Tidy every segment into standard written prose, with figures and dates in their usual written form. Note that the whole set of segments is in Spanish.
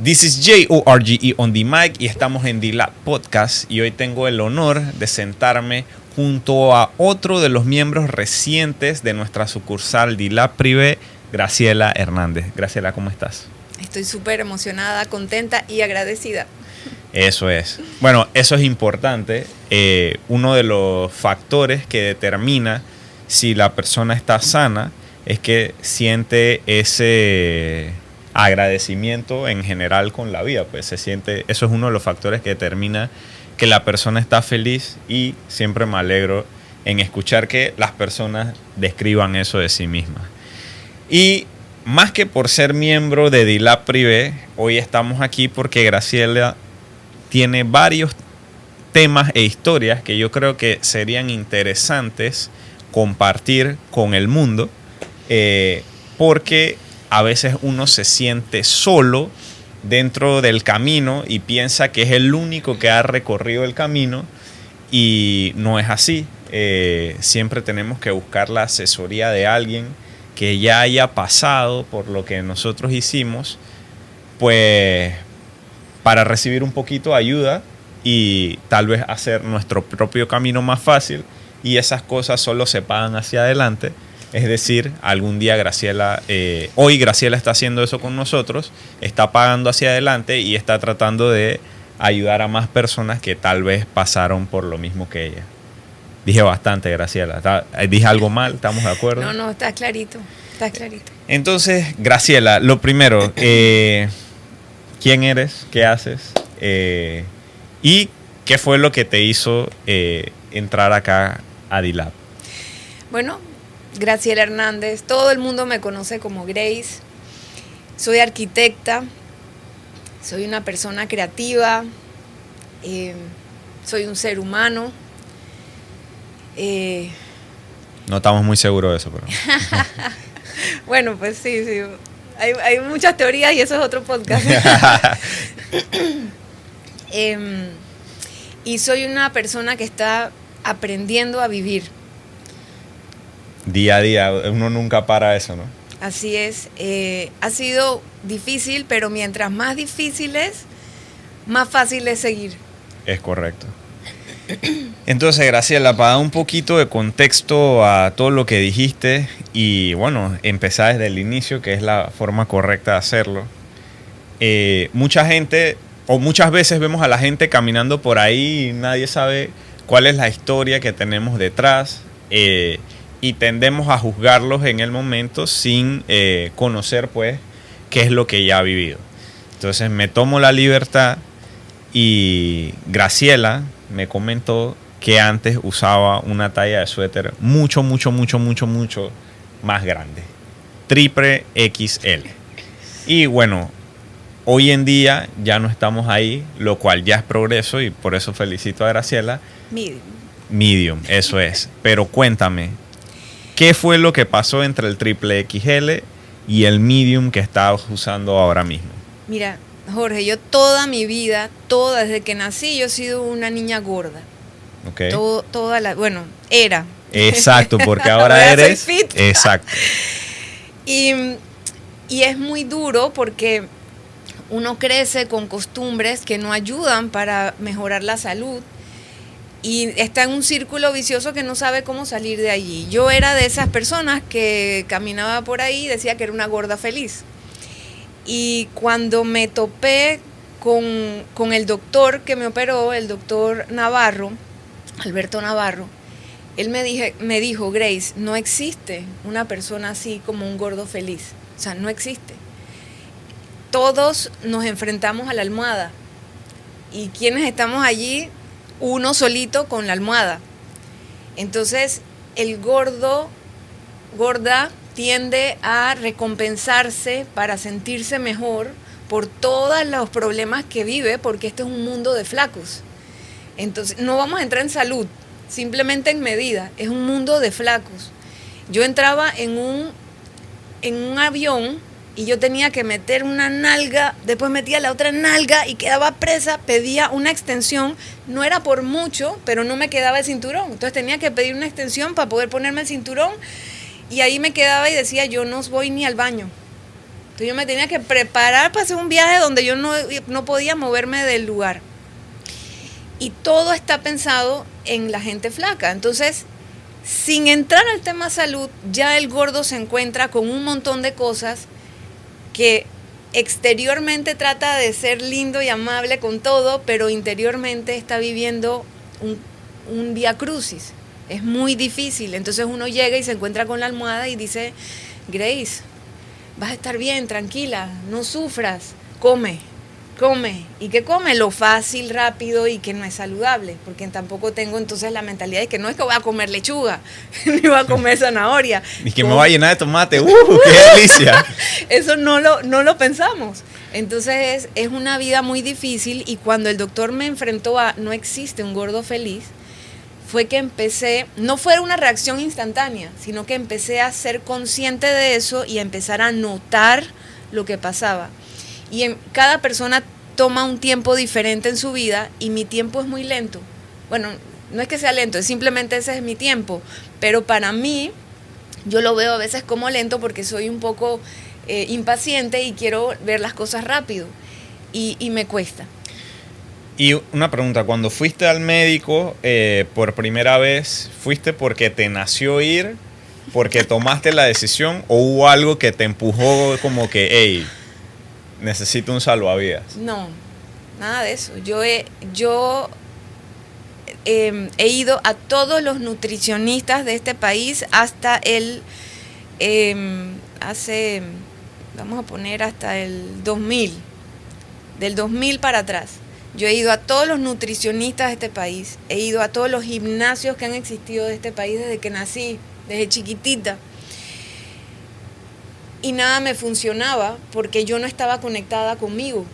This is JORGE on the mic y estamos en D-Lab Podcast y hoy tengo el honor de sentarme junto a otro de los miembros recientes de nuestra sucursal D-Lab Privé, Graciela Hernández. Graciela, ¿cómo estás? Estoy súper emocionada, contenta y agradecida. Eso es. Bueno, eso es importante. Uno de los factores que determina si la persona está sana es que siente ese agradecimiento en general con la vida. Pues se siente, eso es uno de los factores que determina que la persona está feliz, y siempre me alegro en escuchar que las personas describan eso de sí mismas. Y más que por ser miembro de D-Lab Privé, hoy estamos aquí porque Graciela tiene varios temas e historias que yo creo que serían interesantes compartir con el mundo, porque a veces uno se siente solo dentro del camino y piensa que es el único que ha recorrido el camino, y no es así. Siempre tenemos que buscar la asesoría de alguien que ya haya pasado por lo que nosotros hicimos, pues para recibir un poquito de ayuda y tal vez hacer nuestro propio camino más fácil, y esas cosas solo se pagan hacia adelante. Es decir, algún día Graciela, hoy Graciela está haciendo eso con nosotros, está pagando hacia adelante y está tratando de ayudar a más personas que tal vez pasaron por lo mismo que ella. Dije bastante, Graciela. ¿Dije algo mal? ¿Estamos de acuerdo? No, está clarito, está clarito. Entonces, Graciela, lo primero, ¿quién eres? ¿Qué haces? ¿Y qué fue lo que te hizo entrar acá a D-Lab? Bueno, Graciela Hernández, todo el mundo me conoce como Grace. Soy arquitecta, soy una persona creativa, soy un ser humano. No estamos muy seguros de eso, pero... Bueno, pues sí. Hay muchas teorías y eso es otro podcast. Y soy una persona que está aprendiendo a vivir. Día a día, uno nunca para eso, ¿no? Así es. Ha sido difícil, pero mientras más difícil es, más fácil es seguir. Es correcto. Entonces, Graciela, para dar un poquito de contexto a todo lo que dijiste y, bueno, empezar desde el inicio, que es la forma correcta de hacerlo. Mucha gente, o muchas veces vemos a la gente caminando por ahí y nadie sabe cuál es la historia que tenemos detrás, y tendemos a juzgarlos en el momento sin conocer, pues, qué es lo que ya ha vivido. Entonces me tomo la libertad, y Graciela me comentó que antes usaba una talla de suéter mucho más grande, triple XL. Y bueno, hoy en día ya no estamos ahí, lo cual ya es progreso, y por eso felicito a Graciela. Medium, eso es. Pero cuéntame, ¿qué fue lo que pasó entre el triple XL y el medium que estás usando ahora mismo? Mira, Jorge, yo toda mi vida, desde que nací, yo he sido una niña gorda. Okay. Era. Exacto, porque ahora eres soy fit. Exacto. Y es muy duro porque uno crece con costumbres que no ayudan para mejorar la salud y está en un círculo vicioso que no sabe cómo salir de allí. Yo era de esas personas que caminaba por ahí y decía que era una gorda feliz. Y cuando me topé con el doctor que me operó, el doctor Navarro, Alberto Navarro, él me dijo, Grace, no existe una persona así como un gordo feliz. O sea, no existe. Todos nos enfrentamos a la almohada. ¿Y quienes estamos allí? Uno solito con la almohada. Entonces, el gorda tiende a recompensarse para sentirse mejor por todos los problemas que vive, porque este es un mundo de flacos. Entonces, no vamos a entrar en salud, simplemente en medida, es un mundo de flacos. Yo entraba en un avión y yo tenía que meter una nalga, después metía la otra nalga y quedaba presa, pedía una extensión, no era por mucho, pero no me quedaba el cinturón, entonces tenía que pedir una extensión para poder ponerme el cinturón. Y ahí me quedaba y decía, yo no voy ni al baño. Entonces yo me tenía que preparar para hacer un viaje donde yo no podía moverme del lugar. Y todo está pensado en la gente flaca. Entonces, sin entrar al tema salud, ya el gordo se encuentra con un montón de cosas que exteriormente trata de ser lindo y amable con todo, pero interiormente está viviendo un vía crucis. Es muy difícil. Entonces uno llega y se encuentra con la almohada y dice, Grace, vas a estar bien, tranquila, no sufras, come. ¿Y qué come? Lo fácil, rápido y que no es saludable, porque tampoco tengo entonces la mentalidad de que no es que voy a comer lechuga, ni voy a comer zanahoria. Ni que me va a llenar de tomate, ¡qué delicia! Eso no lo pensamos. Entonces es una vida muy difícil, y cuando el doctor me enfrentó a no existe un gordo feliz, fue que empecé, no fue una reacción instantánea, sino que empecé a ser consciente de eso y a empezar a notar lo que pasaba. Y cada persona toma un tiempo diferente en su vida, y mi tiempo es muy lento. Bueno, no es que sea lento, es simplemente ese es mi tiempo. Pero para mí, yo lo veo a veces como lento porque soy un poco impaciente y quiero ver las cosas rápido. Y me cuesta. Y una pregunta, cuando fuiste al médico por primera vez, ¿fuiste porque te nació ir, porque tomaste la decisión, o hubo algo que te empujó como que, hey, necesito un salvavidas? No, nada de eso. Yo he ido a todos los nutricionistas de este país hasta vamos a poner hasta el 2000, del 2000 para atrás. Yo he ido a todos los nutricionistas de este país, he ido a todos los gimnasios que han existido de este país desde que nací, desde chiquitita. Y nada me funcionaba porque yo no estaba conectada conmigo.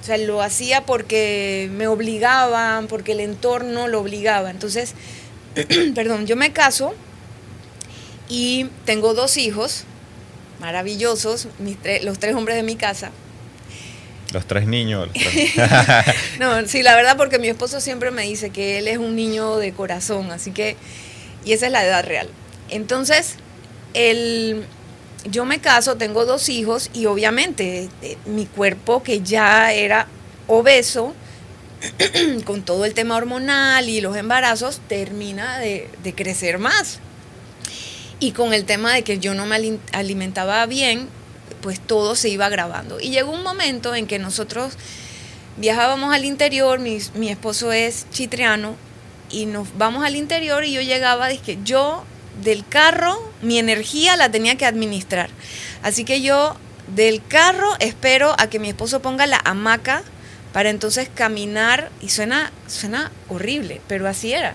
O sea, lo hacía porque me obligaban, porque el entorno lo obligaba. Entonces, perdón, yo me caso y tengo 2 hijos maravillosos, los 3 hombres de mi casa. Los 3 niños. No, sí, la verdad, porque mi esposo siempre me dice que él es un niño de corazón, así que, y esa es la edad real. Entonces, yo me caso, tengo 2 hijos, y obviamente mi cuerpo, que ya era obeso, con todo el tema hormonal y los embarazos, termina de crecer más. Y con el tema de que yo no me alimentaba bien, pues todo se iba agravando. Y llegó un momento en que nosotros viajábamos al interior, mi esposo es chitriano, y nos vamos al interior, y yo llegaba, dije, yo del carro, mi energía la tenía que administrar. Así que yo del carro espero a que mi esposo ponga la hamaca para entonces caminar, y suena horrible, pero así era.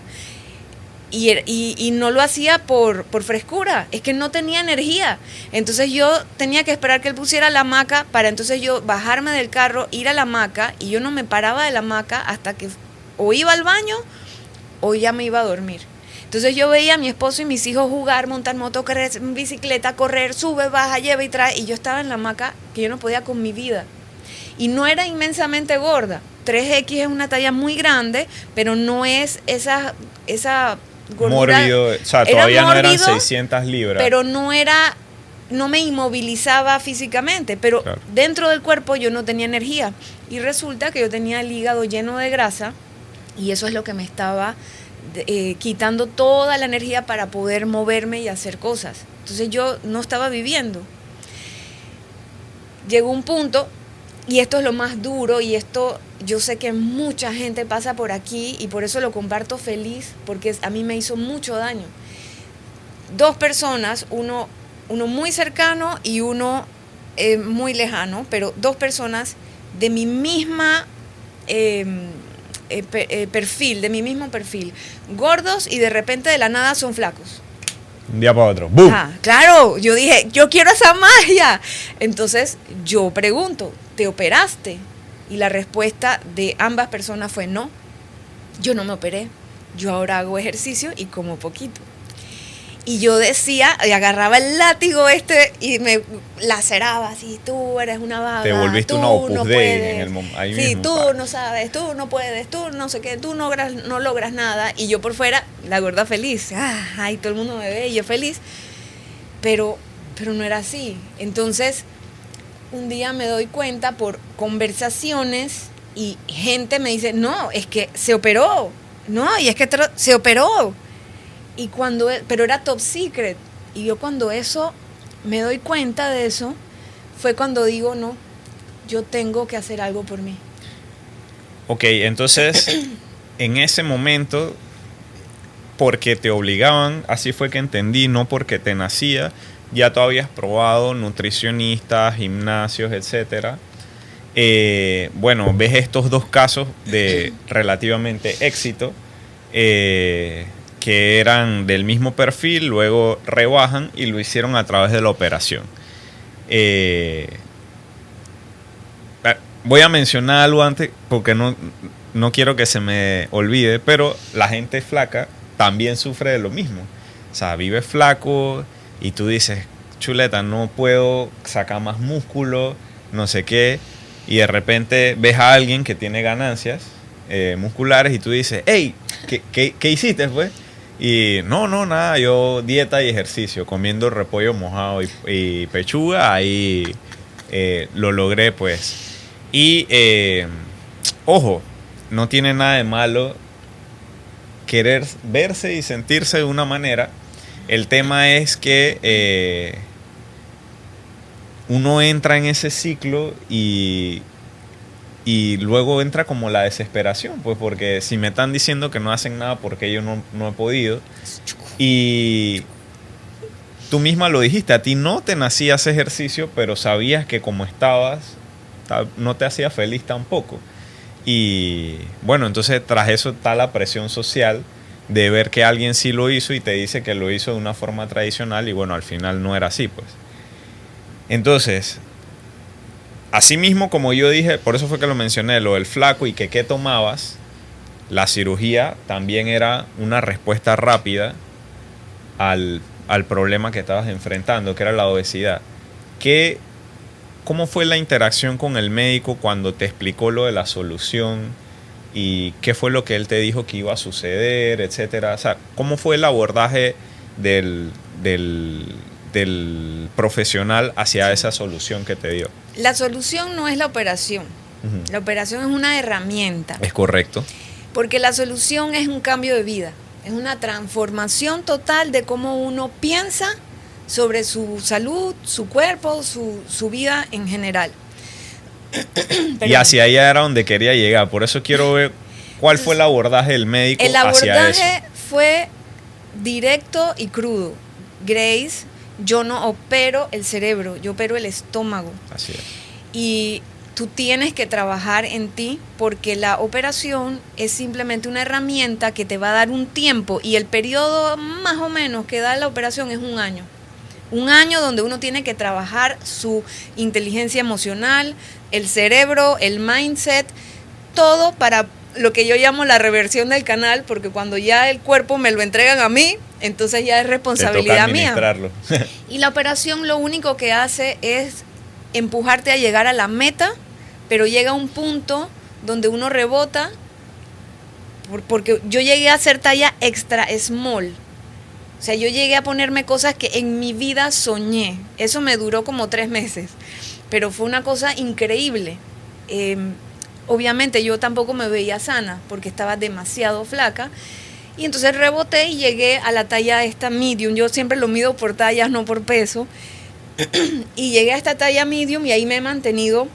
Y no lo hacía por frescura, es que no tenía energía. Entonces yo tenía que esperar que él pusiera la hamaca para entonces yo bajarme del carro, ir a la hamaca, y yo no me paraba de la hamaca hasta que o iba al baño o ya me iba a dormir. Entonces yo veía a mi esposo y mis hijos jugar, montar moto, correr, bicicleta, correr, sube, baja, lleva y trae, y yo estaba en la hamaca que yo no podía con mi vida. Y no era inmensamente gorda. 3X es una talla muy grande, pero no es esa gordura. Mórbido, o sea, todavía no eran 600 libras. Pero no me inmovilizaba físicamente, pero claro, dentro del cuerpo yo no tenía energía. Y resulta que yo tenía el hígado lleno de grasa, y eso es lo que me estaba quitando toda la energía para poder moverme y hacer cosas. Entonces yo no estaba viviendo. Llegó un punto, y esto es lo más duro, y esto yo sé que mucha gente pasa por aquí, y por eso lo comparto feliz, porque a mí me hizo mucho daño. 2 personas, uno muy cercano y uno muy lejano, pero 2 personas de mi misma perfil, de mi mismo perfil, gordos, y de repente de la nada son flacos. Un día para otro. ¡Bum! Claro, yo dije, yo quiero esa magia. Entonces yo pregunto, ¿te operaste? Y la respuesta de ambas personas fue no, yo no me operé, yo ahora hago ejercicio y como poquito. Y yo decía, y agarraba el látigo y me laceraba así, tú eres una vaga, te volviste tú una Opus no Dei puedes, en el ahí sí, mismo, tú no sabes, tú no puedes, tú no sé qué, tú no logras nada. Y yo por fuera, la gorda feliz, ay, todo el mundo me ve y yo feliz, pero no era así. Entonces un día me doy cuenta por conversaciones y gente me dice, no, es que se operó, no, y es que se operó. Y pero era top secret. Y yo cuando me doy cuenta de eso, fue cuando digo, no, yo tengo que hacer algo por mí. Ok, entonces, en ese momento, porque te obligaban, así fue que entendí, no porque te nacía, ya tú habías probado nutricionistas, gimnasios, etcétera. Bueno, ves estos dos casos de relativamente éxito, que eran del mismo perfil, luego rebajan y lo hicieron a través de la operación. Voy a mencionar algo antes porque no quiero que se me olvide, pero la gente flaca también sufre de lo mismo. O sea, vive flaco y tú dices, chuleta, no puedo sacar más músculo, no sé qué, y de repente ves a alguien que tiene ganancias musculares y tú dices, hey, ¿qué hiciste, pues? Y no, nada, yo dieta y ejercicio, comiendo repollo mojado y pechuga, ahí lo logré, pues. Y, ojo, no tiene nada de malo querer verse y sentirse de una manera. El tema es que uno entra en ese ciclo y luego entra como la desesperación, pues porque si me están diciendo que no hacen nada porque yo no he podido, y tú misma lo dijiste, a ti no te nacía ese ejercicio, pero sabías que como estabas, no te hacía feliz tampoco. Y bueno, entonces tras eso está la presión social de ver que alguien sí lo hizo y te dice que lo hizo de una forma tradicional y bueno, al final no era así, pues. Entonces, así mismo como yo dije, por eso fue que lo mencioné, lo del flaco y que qué tomabas, la cirugía también era una respuesta rápida al problema que estabas enfrentando, que era la obesidad. ¿Cómo fue la interacción con el médico cuando te explicó lo de la solución y qué fue lo que él te dijo que iba a suceder, etcétera? O sea, ¿cómo fue el abordaje del profesional hacia esa solución que te dio? La solución no es la operación. Uh-huh. La operación es una herramienta. Es correcto. Porque la solución es un cambio de vida. Es una transformación total de cómo uno piensa sobre su salud, su cuerpo, su vida en general. Y hacia allá era donde quería llegar. Por eso quiero ver cuál fue el abordaje del médico hacia eso. El abordaje fue directo y crudo. Grace, yo no opero el cerebro, yo opero el estómago. Así es. Y tú tienes que trabajar en ti porque la operación es simplemente una herramienta que te va a dar un tiempo y el periodo más o menos que da la operación es un año. Un año donde uno tiene que trabajar su inteligencia emocional, el cerebro, el mindset, todo para lo que yo llamo la reversión del canal, porque cuando ya el cuerpo me lo entregan a mí, entonces ya es responsabilidad mía. Y la operación lo único que hace es empujarte a llegar a la meta, pero llega un punto donde uno rebota, porque yo llegué a ser talla extra small. O sea, yo llegué a ponerme cosas que en mi vida soñé. Eso me duró como 3 meses. Pero fue una cosa increíble. Obviamente yo tampoco me veía sana porque estaba demasiado flaca. Y entonces reboté y llegué a la talla esta medium. Yo siempre lo mido por tallas, no por peso. Y llegué a esta talla medium y ahí me he mantenido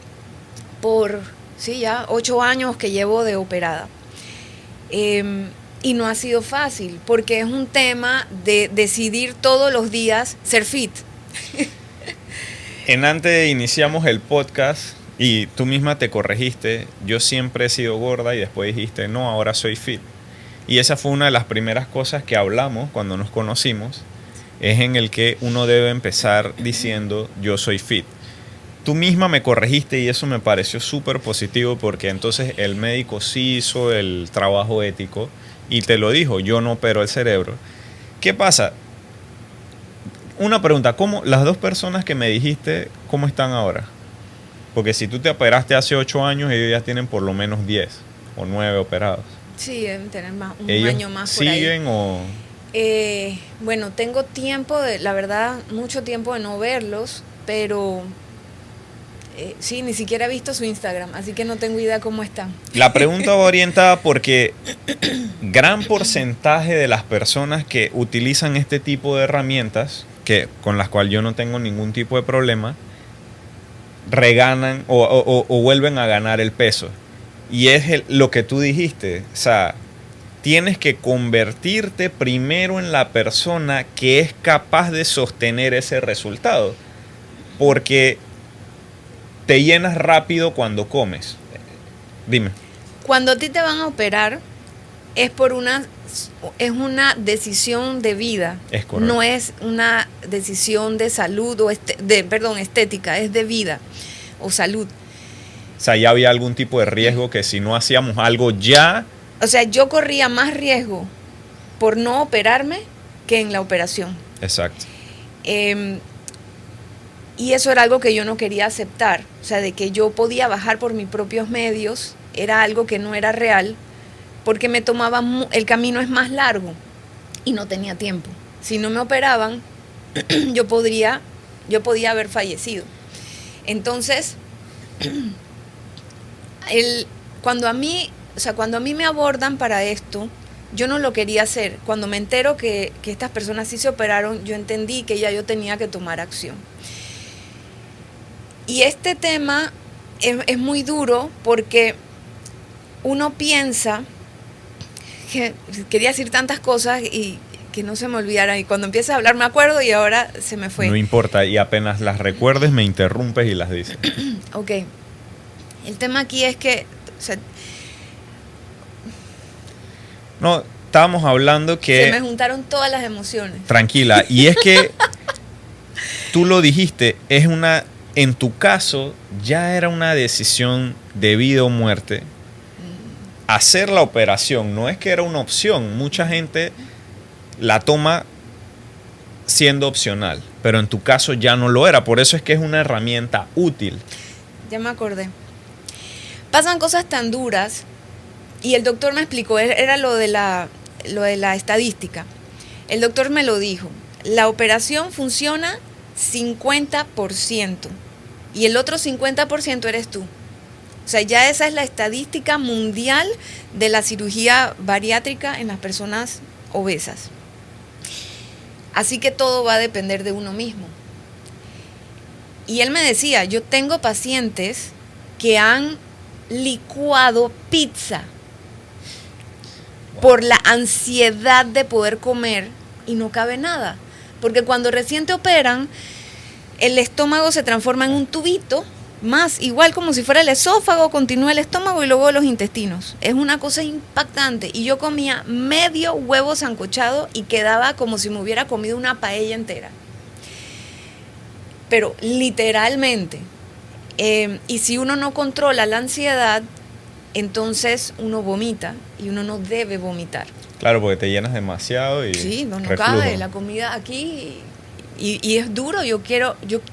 por, ya 8 años que llevo de operada. Y no ha sido fácil, porque es un tema de decidir todos los días ser fit. Antes iniciamos el podcast y tú misma te corregiste. Yo siempre he sido gorda y después dijiste, no, ahora soy fit. Y esa fue una de las primeras cosas que hablamos cuando nos conocimos. Es en el que uno debe empezar diciendo, yo soy fit. Tú misma me corregiste y eso me pareció súper positivo porque entonces el médico sí hizo el trabajo ético y te lo dijo, yo no opero el cerebro. ¿Qué pasa? Una pregunta, ¿cómo las dos personas que me dijiste, cómo están ahora? Porque si tú te operaste hace 8 años, ellos ya tienen por lo menos 10 o 9 operados. Sí, deben tener un año más por ahí. ¿Siguen o...? Bueno, tengo tiempo, la verdad, mucho tiempo de no verlos, pero Sí, ni siquiera he visto su Instagram, así que no tengo idea cómo están. La pregunta va orientada porque gran porcentaje de las personas que utilizan este tipo de herramientas, con las cuales yo no tengo ningún tipo de problema, reganan o vuelven a ganar el peso. Y es lo que tú dijiste, o sea, tienes que convertirte primero en la persona que es capaz de sostener ese resultado, porque te llenas rápido cuando comes. Dime. Cuando a ti te van a operar es una decisión de vida. Es correcto. No es una decisión de salud o estética, es de vida o salud. O sea, ya había algún tipo de riesgo que si no hacíamos algo ya... O sea, yo corría más riesgo por no operarme que en la operación. Exacto. Y eso era algo que yo no quería aceptar. O sea, de que yo podía bajar por mis propios medios, era algo que no era real, porque me tomaba, el camino es más largo y no tenía tiempo. Si no me operaban, yo podía haber fallecido. Entonces, cuando a mí me abordan para esto, yo no lo quería hacer. Cuando me entero que estas personas sí se operaron, yo entendí que ya yo tenía que tomar acción. Y este tema es muy duro porque uno piensa, que quería decir tantas cosas y que no se me olvidaran. Y cuando empiezas a hablar me acuerdo y ahora se me fue. No importa, y apenas las recuerdes me interrumpes y las dices. Ok. El tema aquí es que... O sea, no, estábamos hablando que... se me juntaron todas las emociones. Tranquila, y es que tú lo dijiste, en tu caso ya era una decisión de vida o muerte. Hacer la operación no es que era una opción, mucha gente la toma siendo opcional, pero en tu caso ya no lo era, por eso es que es una herramienta útil. Ya me acordé. Pasan cosas tan duras y el doctor me explicó, era lo de la estadística. El doctor me lo dijo, la operación funciona 50% y el otro 50% eres tú. O sea, ya esa es la estadística mundial de la cirugía bariátrica en las personas obesas. Así que todo va a depender de uno mismo. Y él me decía, yo tengo pacientes que han licuado pizza por la ansiedad de poder comer y no cabe nada. Porque cuando recién te operan, el estómago se transforma en un tubito, más igual como si fuera el esófago, continúa el estómago y luego los intestinos. Es una cosa impactante. Y yo comía medio huevo sancochado y quedaba como si me hubiera comido una paella entera. Pero literalmente. Y si uno no controla la ansiedad, entonces uno vomita y uno no debe vomitar. Claro, porque te llenas demasiado y sí, no reflujo. cabe la comida aquí y es duro. Yo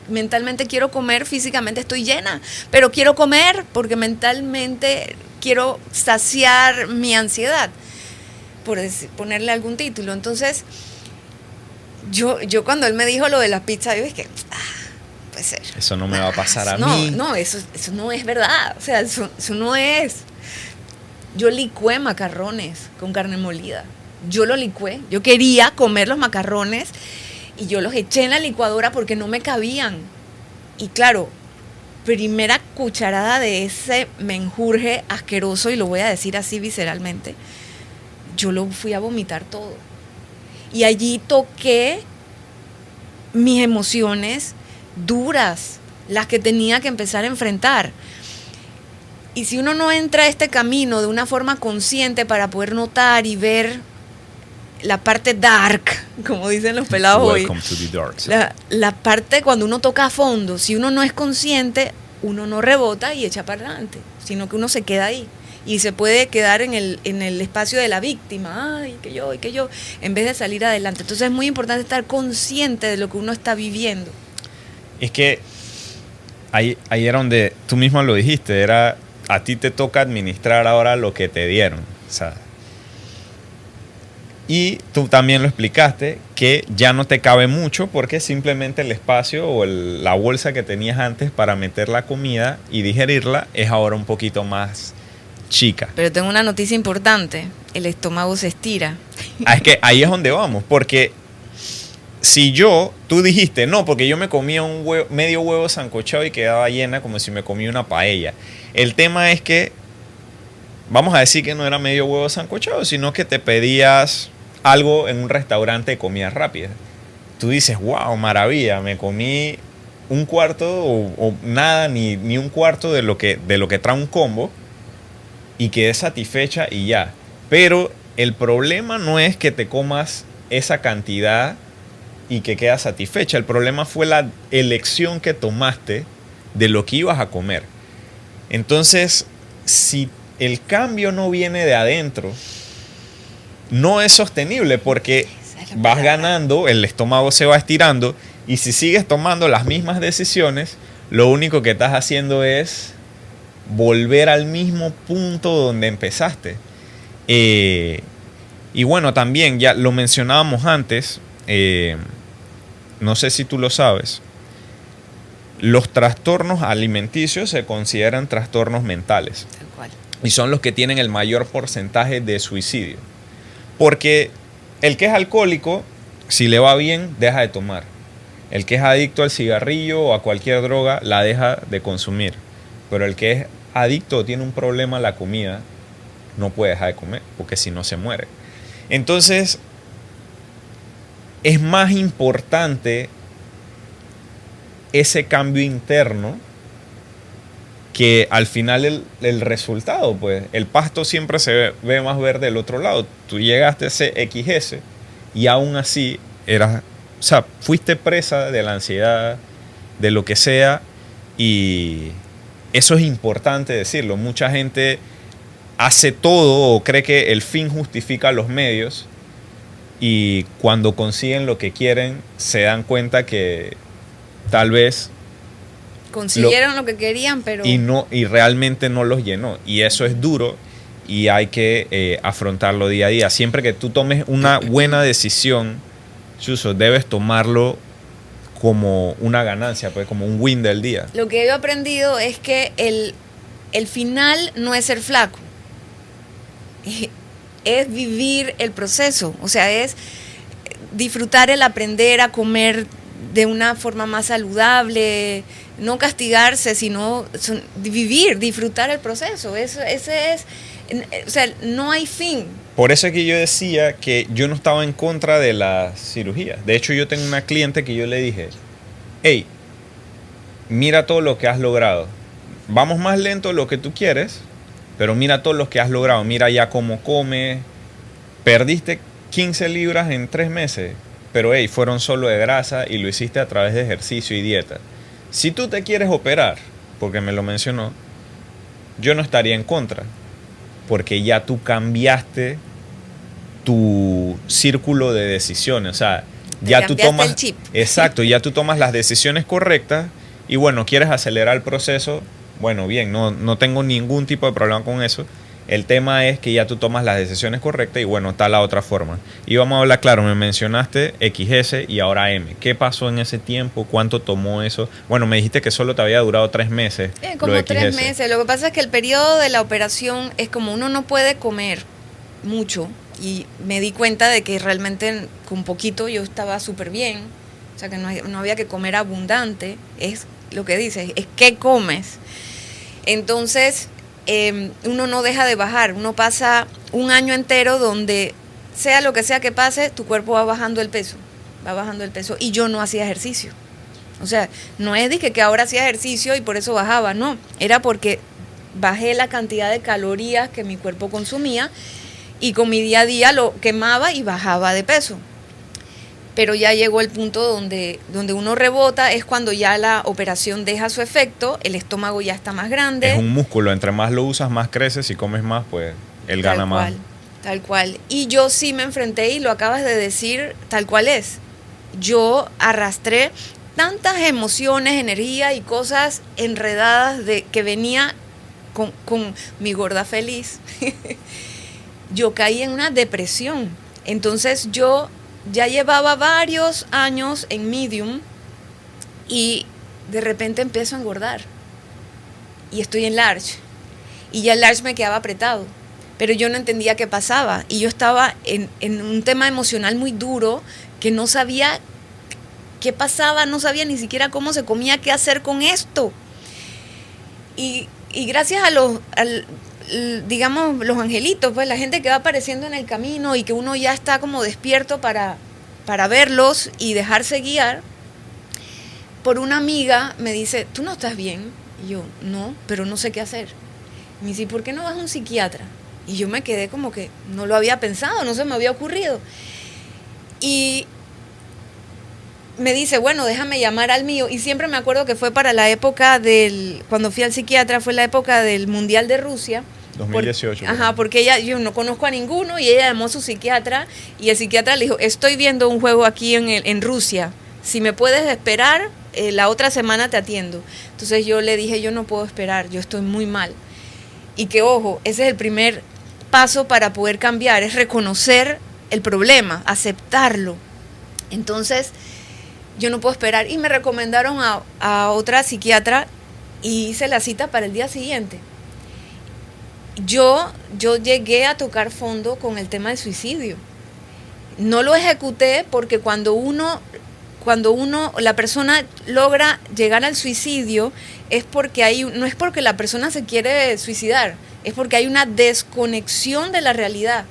mentalmente quiero comer, físicamente estoy llena, pero quiero comer porque mentalmente quiero saciar mi ansiedad, por ponerle algún título. Entonces, yo cuando él me dijo lo de la pizza, yo dije, puede ser. Eso no me va a pasar a mí. No, eso no es verdad. O sea, eso no es. Yo licué macarrones con carne molida. Yo lo licué. Yo quería comer los macarrones y yo los eché en la licuadora porque no me cabían. Y claro, primera cucharada de ese menjurje asqueroso, y lo voy a decir así visceralmente, yo lo fui a vomitar todo. Y allí toqué mis emociones duras, las que tenía que empezar a enfrentar. Y si uno no entra a este camino de una forma consciente para poder notar y ver la parte dark, como dicen los pelados hoy, Welcome to the dark side. La parte cuando uno toca a fondo, si uno no es consciente, uno no rebota y echa para adelante, sino que uno se queda ahí y se puede quedar en el espacio de la víctima, ay, que yo, en vez de salir adelante. Entonces es muy importante estar consciente de lo que uno está viviendo. Es que ahí era donde tú mismo lo dijiste, a ti te toca administrar ahora lo que te dieron. O sea, Y tú también lo explicaste, que ya no te cabe mucho porque simplemente el espacio o la bolsa que tenías antes para meter la comida y digerirla es ahora un poquito más chica. Pero tengo una noticia importante, el estómago se estira. Es que ahí es donde vamos, porque si tú dijiste, no, porque yo me comía medio huevo sancochado y quedaba llena como si me comía una paella. El tema es que, vamos a decir que no era medio huevo sancochado, sino que te pedías algo en un restaurante de comida rápida. Tú dices, wow, maravilla, me comí un cuarto o nada, ni un cuarto de lo que trae un combo y quedé satisfecha y ya. Pero el problema no es que te comas esa cantidad y que quedas satisfecha. El problema fue la elección que tomaste de lo que ibas a comer. Entonces, si el cambio no viene de adentro, no es sostenible porque vas ganando, el estómago se va estirando y si sigues tomando las mismas decisiones, lo único que estás haciendo es volver al mismo punto donde empezaste. Y bueno, también ya lo mencionábamos antes, no sé si tú lo sabes, los trastornos alimenticios se consideran trastornos mentales. Tal cual. Y son los que tienen el mayor porcentaje de suicidio. Porque el que es alcohólico, si le va bien, deja de tomar. El que es adicto al cigarrillo o a cualquier droga, la deja de consumir. Pero el que es adicto o tiene un problema a la comida, no puede dejar de comer, porque si no se muere. Entonces, es más importante ese cambio interno que al final el resultado, pues el pasto siempre se ve más verde del otro lado. Tú llegaste a ese XS y aún así fuiste presa de la ansiedad, de lo que sea, y eso es importante decirlo. Mucha gente hace todo o cree que el fin justifica los medios y cuando consiguen lo que quieren se dan cuenta que tal vez consiguieron lo que querían, pero y realmente no los llenó, y eso es duro y hay que afrontarlo día a día. Siempre que tú tomes una buena decisión, Chuso, debes tomarlo como una ganancia, pues como un win del día. Lo que yo he aprendido es que el final no es ser flaco, es vivir el proceso, o sea, es disfrutar el aprender a comer de una forma más saludable, no castigarse, sino vivir, disfrutar el proceso. Ese es, o sea, no hay fin. Por eso es que yo decía que yo no estaba en contra de la cirugía. De hecho, yo tengo una cliente que yo le dije, hey, mira todo lo que has logrado. Vamos más lento de lo que tú quieres, pero mira todo lo que has logrado. Mira ya cómo comes. Perdiste 15 libras en 3 meses. Pero hey, fueron solo de grasa y lo hiciste a través de ejercicio y dieta. Si tú te quieres operar, porque me lo mencionó, yo no estaría en contra, porque ya tú cambiaste tu círculo de decisiones. O sea, ya tú tomas el chip. Exacto, ya tú tomas las decisiones correctas y bueno, quieres acelerar el proceso, bueno, bien, no tengo ningún tipo de problema con eso. El tema es que ya tú tomas las decisiones correctas y bueno, está la otra forma. Y vamos a hablar claro, me mencionaste XS y ahora M. ¿Qué pasó en ese tiempo? ¿Cuánto tomó eso? Bueno, me dijiste que solo te había durado 3 meses. Como 3 meses. Lo que pasa es que el periodo de la operación es como uno no puede comer mucho y me di cuenta de que realmente con poquito yo estaba súper bien. O sea, que no había que comer abundante. Es lo que dices, es qué comes. Entonces uno no deja de bajar, uno pasa un año entero donde sea lo que sea que pase, tu cuerpo va bajando el peso, y yo no hacía ejercicio. O sea, no es de que ahora hacía ejercicio y por eso bajaba, no, era porque bajé la cantidad de calorías que mi cuerpo consumía y con mi día a día lo quemaba y bajaba de peso. Pero ya llegó el punto donde uno rebota, es cuando ya la operación deja su efecto, el estómago ya está más grande. Es un músculo, entre más lo usas, más creces, si comes más, pues él gana más. Tal cual. Y yo sí me enfrenté, y lo acabas de decir, tal cual es. Yo arrastré tantas emociones, energía y cosas enredadas que venía con mi gorda feliz. Yo caí en una depresión. Entonces yo ya llevaba varios años en medium y de repente empiezo a engordar. Y estoy en large. Y ya el large me quedaba apretado. Pero yo no entendía qué pasaba. Y yo estaba en un tema emocional muy duro que no sabía qué pasaba, no sabía ni siquiera cómo se comía, qué hacer con esto. Y gracias a digamos, los angelitos, pues la gente que va apareciendo en el camino y que uno ya está como despierto para verlos y dejarse guiar, por una amiga me dice, ¿tú no estás bien? Y yo, no, pero no sé qué hacer. Me dice, ¿por qué no vas a un psiquiatra? Y yo me quedé como que no lo había pensado, no se me había ocurrido. Y me dice, bueno, déjame llamar al mío. Y siempre me acuerdo que fue para la época cuando fui al psiquiatra, fue la época del Mundial de Rusia. 2018. Porque yo no conozco a ninguno y ella llamó a su psiquiatra y el psiquiatra le dijo, estoy viendo un juego aquí en Rusia. Si me puedes esperar, la otra semana te atiendo. Entonces yo le dije, yo no puedo esperar, yo estoy muy mal. Y que, ojo, ese es el primer paso para poder cambiar, es reconocer el problema, aceptarlo. Entonces, yo no puedo esperar. Y me recomendaron a otra psiquiatra y hice la cita para el día siguiente. Yo llegué a tocar fondo con el tema del suicidio. No lo ejecuté porque cuando la persona logra llegar al suicidio es porque no es porque la persona se quiere suicidar, es porque hay una desconexión de la realidad.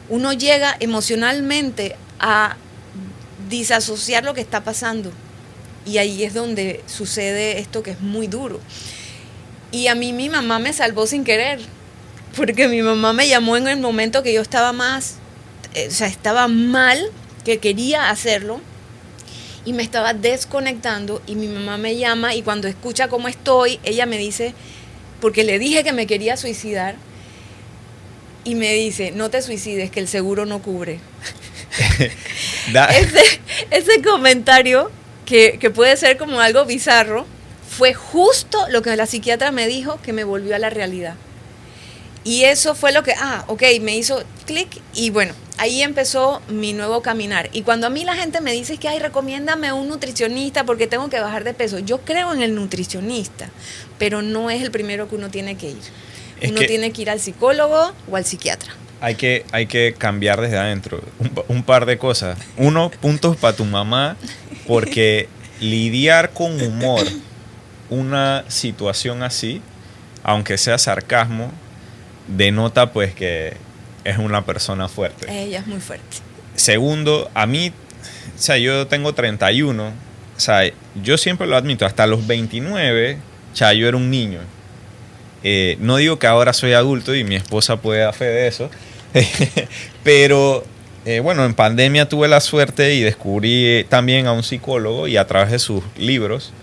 Uno llega emocionalmente a disasociar lo que está pasando y ahí es donde sucede esto que es muy duro. Y a mí mi mamá me salvó sin querer, porque mi mamá me llamó en el momento que yo estaba estaba mal, que quería hacerlo y me estaba desconectando y mi mamá me llama y cuando escucha cómo estoy, ella me dice, porque le dije que me quería suicidar y me dice, no te suicides, que el seguro no cubre. ese comentario que puede ser como algo bizarro fue justo lo que la psiquiatra me dijo que me volvió a la realidad. Y eso fue lo que, me hizo clic y bueno, ahí empezó mi nuevo caminar. Y cuando a mí la gente me dice que, recomiéndame un nutricionista porque tengo que bajar de peso, yo creo en el nutricionista, pero no es el primero que uno tiene que ir. Uno tiene que ir al psicólogo o al psiquiatra. Hay que cambiar desde adentro un par de cosas. Uno, puntos para tu mamá, porque lidiar con humor una situación así, aunque sea sarcasmo, denota pues que es una persona fuerte. Ella es muy fuerte. Segundo, a mí, yo tengo 31, yo siempre lo admito, hasta los 29, yo era un niño. No digo que ahora soy adulto y mi esposa puede dar fe de eso, pero en pandemia tuve la suerte y descubrí también a un psicólogo y a través de sus libros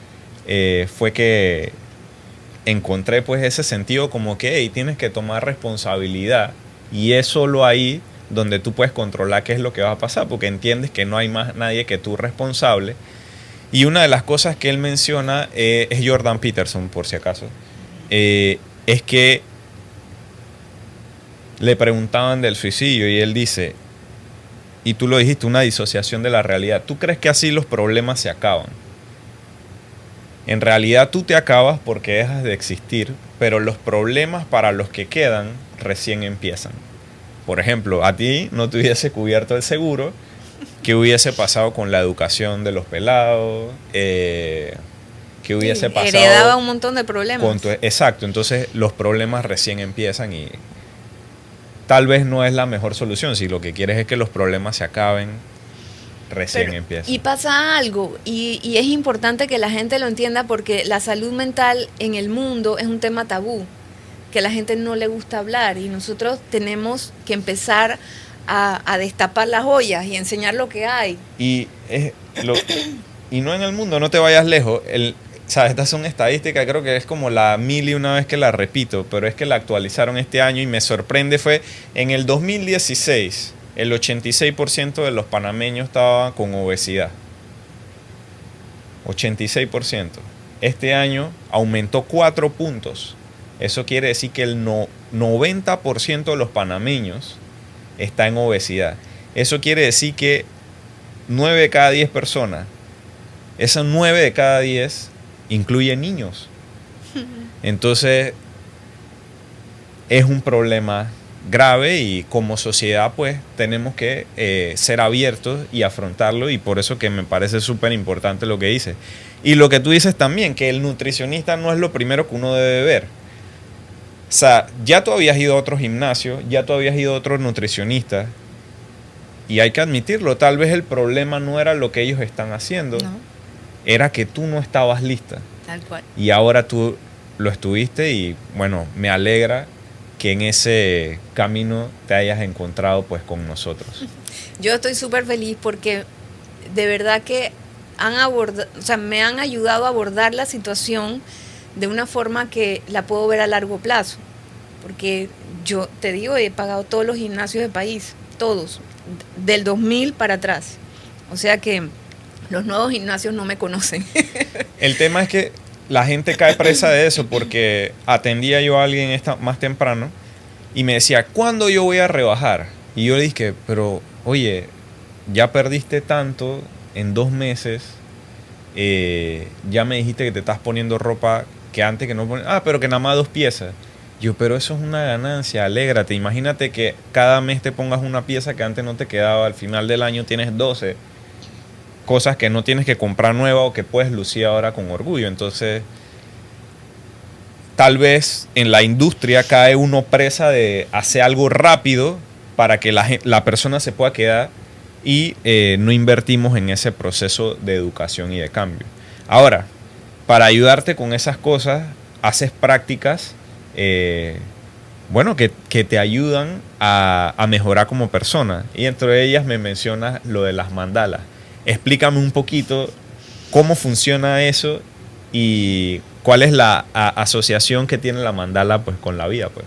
fue que encontré pues ese sentido como que tienes que tomar responsabilidad y es solo ahí donde tú puedes controlar qué es lo que va a pasar porque entiendes que no hay más nadie que tú responsable. Y una de las cosas que él menciona es Jordan Peterson, por si acaso, es que le preguntaban del suicidio y él dice, y tú lo dijiste, una disociación de la realidad. ¿Tú crees que así los problemas se acaban? En realidad tú te acabas porque dejas de existir, pero los problemas para los que quedan recién empiezan. Por ejemplo, a ti no te hubiese cubierto el seguro, ¿qué hubiese pasado con la educación de los pelados? ¿Qué hubiese pasado? Heredaba un montón de problemas. Exacto, entonces los problemas recién empiezan y tal vez no es la mejor solución. Si lo que quieres es que los problemas se acaben, recién empieza. Y pasa algo, y es importante que la gente lo entienda porque la salud mental en el mundo es un tema tabú, que a la gente no le gusta hablar y nosotros tenemos que empezar a destapar las ollas y enseñar lo que hay. Y no en el mundo, no te vayas lejos. Estas son estadísticas, creo que es como la 1001 vez que la repito, pero es que la actualizaron este año y me sorprende fue en el 2016. El 86% de los panameños estaba con obesidad. 86%. Este año aumentó 4 puntos. Eso quiere decir que el 90% de los panameños está en obesidad. Eso quiere decir que 9 de cada 10 personas, esas 9 de cada 10 incluyen niños. Entonces, es un problema grave y como sociedad pues tenemos que ser abiertos y afrontarlo, y por eso que me parece súper importante lo que dices. Y lo que tú dices también, que el nutricionista no es lo primero que uno debe ver. O sea, ya tú habías ido a otro gimnasio, ya tú habías ido a otro nutricionista, y hay que admitirlo, tal vez el problema no era lo que ellos están haciendo, No, era que tú no estabas lista. tal cual. Y ahora tú lo estuviste y bueno, me alegra que en ese camino te hayas encontrado pues con nosotros. Yo estoy súper feliz porque de verdad que me han ayudado a abordar la situación de una forma que la puedo ver a largo plazo. Porque yo te digo, he pagado todos los gimnasios del país, todos, del 2000 para atrás. O sea que los nuevos gimnasios no me conocen. El tema es que la gente cae presa de eso, porque atendía yo a alguien más temprano y me decía, ¿cuándo yo voy a rebajar? Y yo le dije, pero oye, ya perdiste tanto en 2 meses, ya me dijiste que te estás poniendo ropa que antes que no ponías, pero que nada más 2 piezas. Yo, pero eso es una ganancia, alégrate. Imagínate que cada mes te pongas una pieza que antes no te quedaba, al final del año tienes 12 cosas que no tienes que comprar nueva o que puedes lucir ahora con orgullo. Entonces, tal vez en la industria cae uno presa de hacer algo rápido para que la persona se pueda quedar, y no invertimos en ese proceso de educación y de cambio. Ahora, para ayudarte con esas cosas, haces prácticas que te ayudan a mejorar como persona. Y entre ellas me mencionas lo de las mandalas. Explícame un poquito cómo funciona eso y cuál es la asociación que tiene la mandala pues con la vida, pues.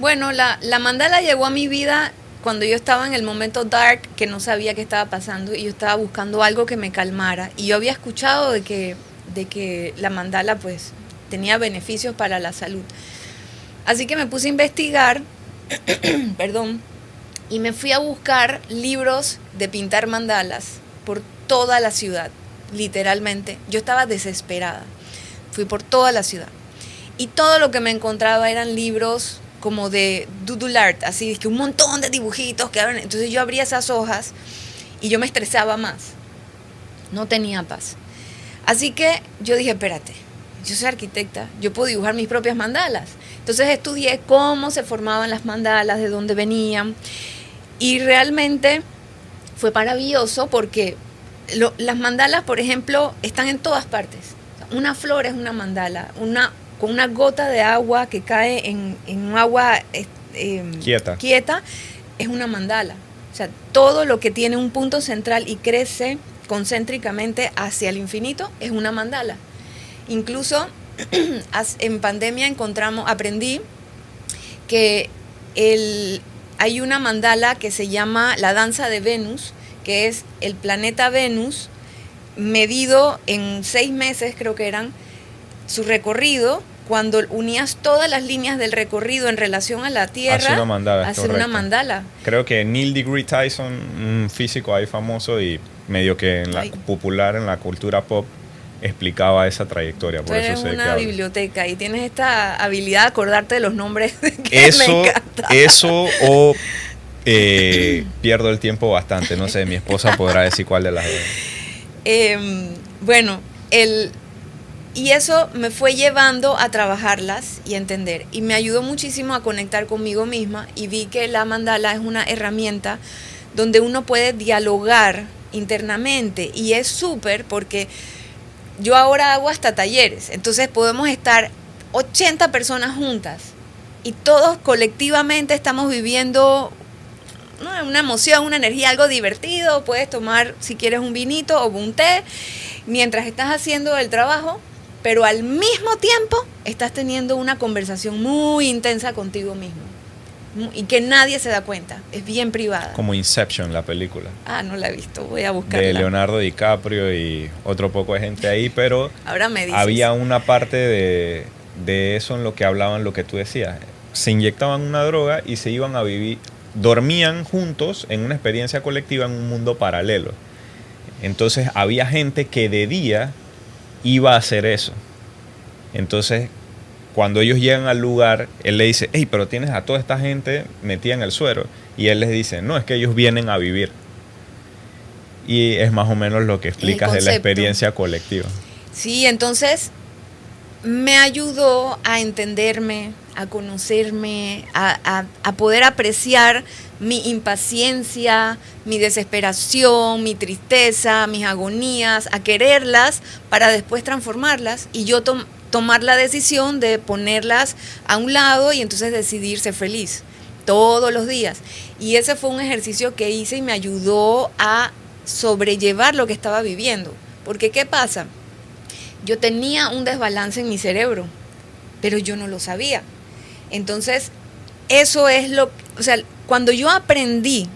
Bueno, la mandala llegó a mi vida cuando yo estaba en el momento dark, que no sabía qué estaba pasando, y yo estaba buscando algo que me calmara. Y yo había escuchado de que la mandala pues tenía beneficios para la salud. Así que me puse a investigar, perdón, y me fui a buscar libros de pintar mandalas por toda la ciudad, literalmente. Yo estaba desesperada. Fui por toda la ciudad. Y todo lo que me encontraba eran libros como de doodle art, así que un montón de dibujitos que abren. Entonces yo abría esas hojas y yo me estresaba más. No tenía paz. Así que yo dije, espérate, yo soy arquitecta, yo puedo dibujar mis propias mandalas. Entonces estudié cómo se formaban las mandalas, de dónde venían. Y realmente fue maravilloso porque las mandalas, por ejemplo, están en todas partes. Una flor es una mandala, con una gota de agua que cae en un agua quieta es una mandala. O sea, todo lo que tiene un punto central y crece concéntricamente hacia el infinito es una mandala. Incluso en pandemia aprendí que hay una mandala que se llama la danza de Venus, que es el planeta Venus medido en 6 meses, creo que eran, su recorrido. Cuando unías todas las líneas del recorrido en relación a la Tierra, hacer una mandala. Creo que Neil deGrasse Tyson, un físico ahí famoso y medio que popular en la cultura pop, explicaba esa trayectoria. Por eso sé que eres una biblioteca y tienes esta habilidad de acordarte de los nombres que eso, me encanta. Eso o pierdo el tiempo bastante. No sé, mi esposa podrá decir cuál de las dos. Y eso me fue llevando a trabajarlas y a entender. Y me ayudó muchísimo a conectar conmigo misma, y vi que la mandala es una herramienta donde uno puede dialogar internamente. Y es súper porque yo ahora hago hasta talleres. Entonces podemos estar 80 personas juntas y todos colectivamente estamos viviendo una emoción, una energía, algo divertido. Puedes tomar, si quieres, un vinito o un té mientras estás haciendo el trabajo, pero al mismo tiempo estás teniendo una conversación muy intensa contigo mismo y que nadie se da cuenta, es bien privada. Como Inception, la película. No la he visto, voy a buscarla. De Leonardo DiCaprio y otro poco de gente ahí, pero ahora me dices. Había una parte de eso en lo que hablaban, lo que tú decías. Se inyectaban una droga y se iban a vivir dormían juntos en una experiencia colectiva en un mundo paralelo. Entonces había gente que de día iba a hacer eso. Entonces, cuando ellos llegan al lugar, él le dice, hey, pero tienes a toda esta gente metida en el suero. Y él les dice, no, es que ellos vienen a vivir. Y es más o menos lo que explicas de la experiencia colectiva. Sí, entonces me ayudó a entenderme, a conocerme, a poder apreciar mi impaciencia, mi desesperación, mi tristeza, mis agonías, a quererlas para después transformarlas y yo tomar la decisión de ponerlas a un lado y entonces decidir ser feliz todos los días. Y ese fue un ejercicio que hice y me ayudó a sobrellevar lo que estaba viviendo. Porque ¿qué pasa? Yo tenía un desbalance en mi cerebro, pero yo no lo sabía. Entonces, eso es o sea, cuando yo aprendí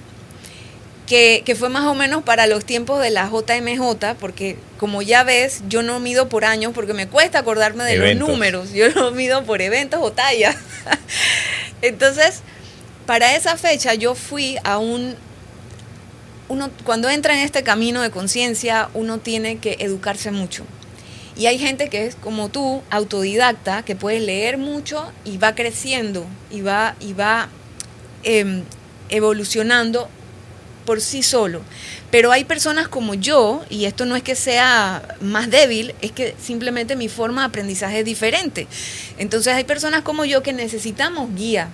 que fue más o menos para los tiempos de la JMJ, porque como ya ves, yo no mido por años porque me cuesta acordarme de eventos. Los números, yo lo mido por eventos o tallas. Entonces, para esa fecha yo fui a uno, cuando entra en este camino de conciencia, uno tiene que educarse mucho. Y hay gente que es como tú, autodidacta, que puede leer mucho y va creciendo y va evolucionando por sí solo. Pero hay personas como yo, y esto no es que sea más débil, es que simplemente mi forma de aprendizaje es diferente. Entonces hay personas como yo que necesitamos guía,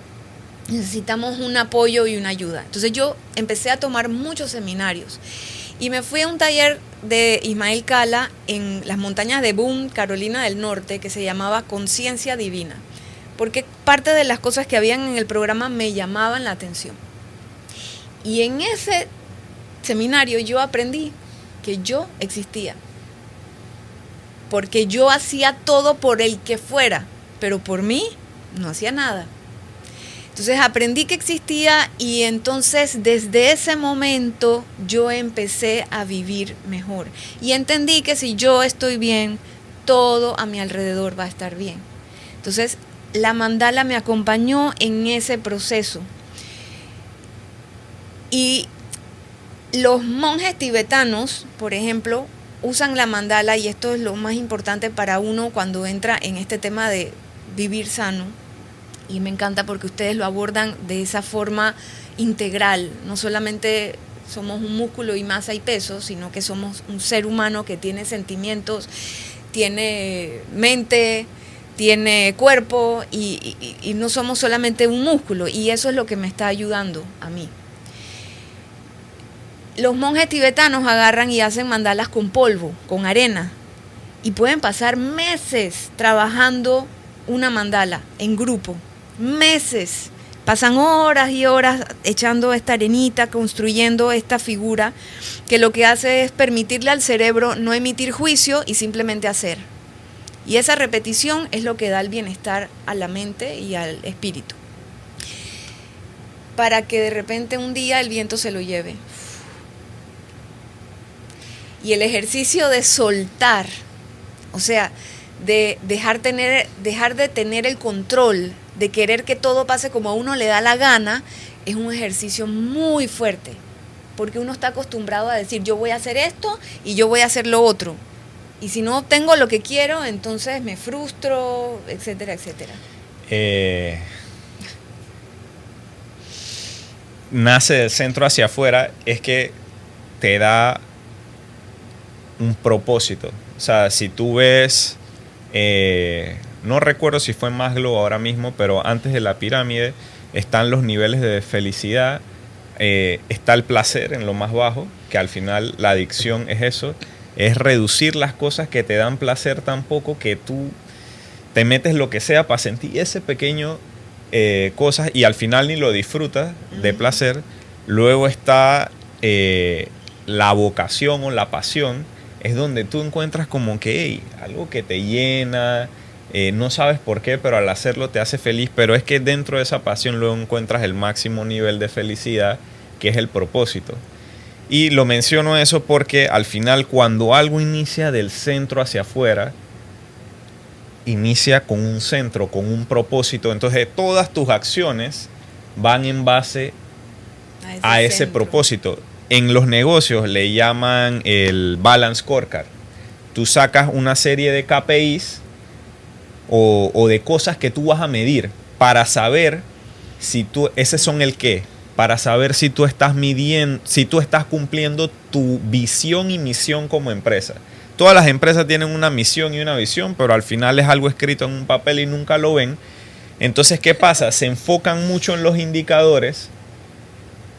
necesitamos un apoyo y una ayuda. Entonces yo empecé a tomar muchos seminarios y me fui a un taller de Ismael Cala en las montañas de Boone, Carolina del Norte, que se llamaba Conciencia Divina, porque parte de las cosas que habían en el programa me llamaban la atención. Y en ese seminario yo aprendí que yo existía, porque yo hacía todo por el que fuera, pero por mí no hacía nada. Entonces aprendí que existía y entonces desde ese momento yo empecé a vivir mejor. Y entendí que si yo estoy bien, todo a mi alrededor va a estar bien. Entonces la mandala me acompañó en ese proceso. Y los monjes tibetanos, por ejemplo, usan la mandala, y esto es lo más importante para uno cuando entra en este tema de vivir sano. Y me encanta porque ustedes lo abordan de esa forma integral. No solamente somos un músculo y masa y peso, sino que somos un ser humano que tiene sentimientos, tiene mente, tiene cuerpo y no somos solamente un músculo. Y eso es lo que me está ayudando a mí. Los monjes tibetanos agarran y hacen mandalas con polvo, con arena. Y pueden pasar meses trabajando una mandala en grupo. Meses, pasan horas y horas echando esta arenita, construyendo esta figura que lo que hace es permitirle al cerebro no emitir juicio y simplemente hacer. Y esa repetición es lo que da el bienestar a la mente y al espíritu, para que de repente un día el viento se lo lleve. Y el ejercicio de soltar, o sea, de dejar de tener el control, de querer que todo pase como a uno le da la gana, es un ejercicio muy fuerte, porque uno está acostumbrado a decir, yo voy a hacer esto y yo voy a hacer lo otro, y si no obtengo lo que quiero, entonces me frustro, etcétera, etcétera. Nace del centro hacia afuera, es que te da un propósito. O sea, si tú ves, no recuerdo si fue Maslow ahora mismo, pero antes de la pirámide están los niveles de felicidad, está el placer en lo más bajo, que al final la adicción es eso, es reducir las cosas que te dan placer tan poco que tú te metes lo que sea para sentir ese pequeño cosas y al final ni lo disfrutas de placer. Luego está la vocación o la pasión, es donde tú encuentras como que hey, algo que te llena, no sabes por qué, pero al hacerlo te hace feliz, pero es que dentro de esa pasión luego encuentras el máximo nivel de felicidad, que es el propósito. Y lo menciono eso porque al final cuando algo inicia del centro hacia afuera, inicia con un centro, con un propósito, entonces todas tus acciones van en base a ese propósito. En los negocios le llaman el Balance Scorecard. Tú sacas una serie de KPIs o de cosas que tú vas a medir para saber si tú, ese son el qué, para saber si tú estás midiendo, si tú estás cumpliendo tu visión y misión como empresa. Todas las empresas tienen una misión y una visión, pero al final es algo escrito en un papel y nunca lo ven. Entonces, ¿qué pasa? Se enfocan mucho en los indicadores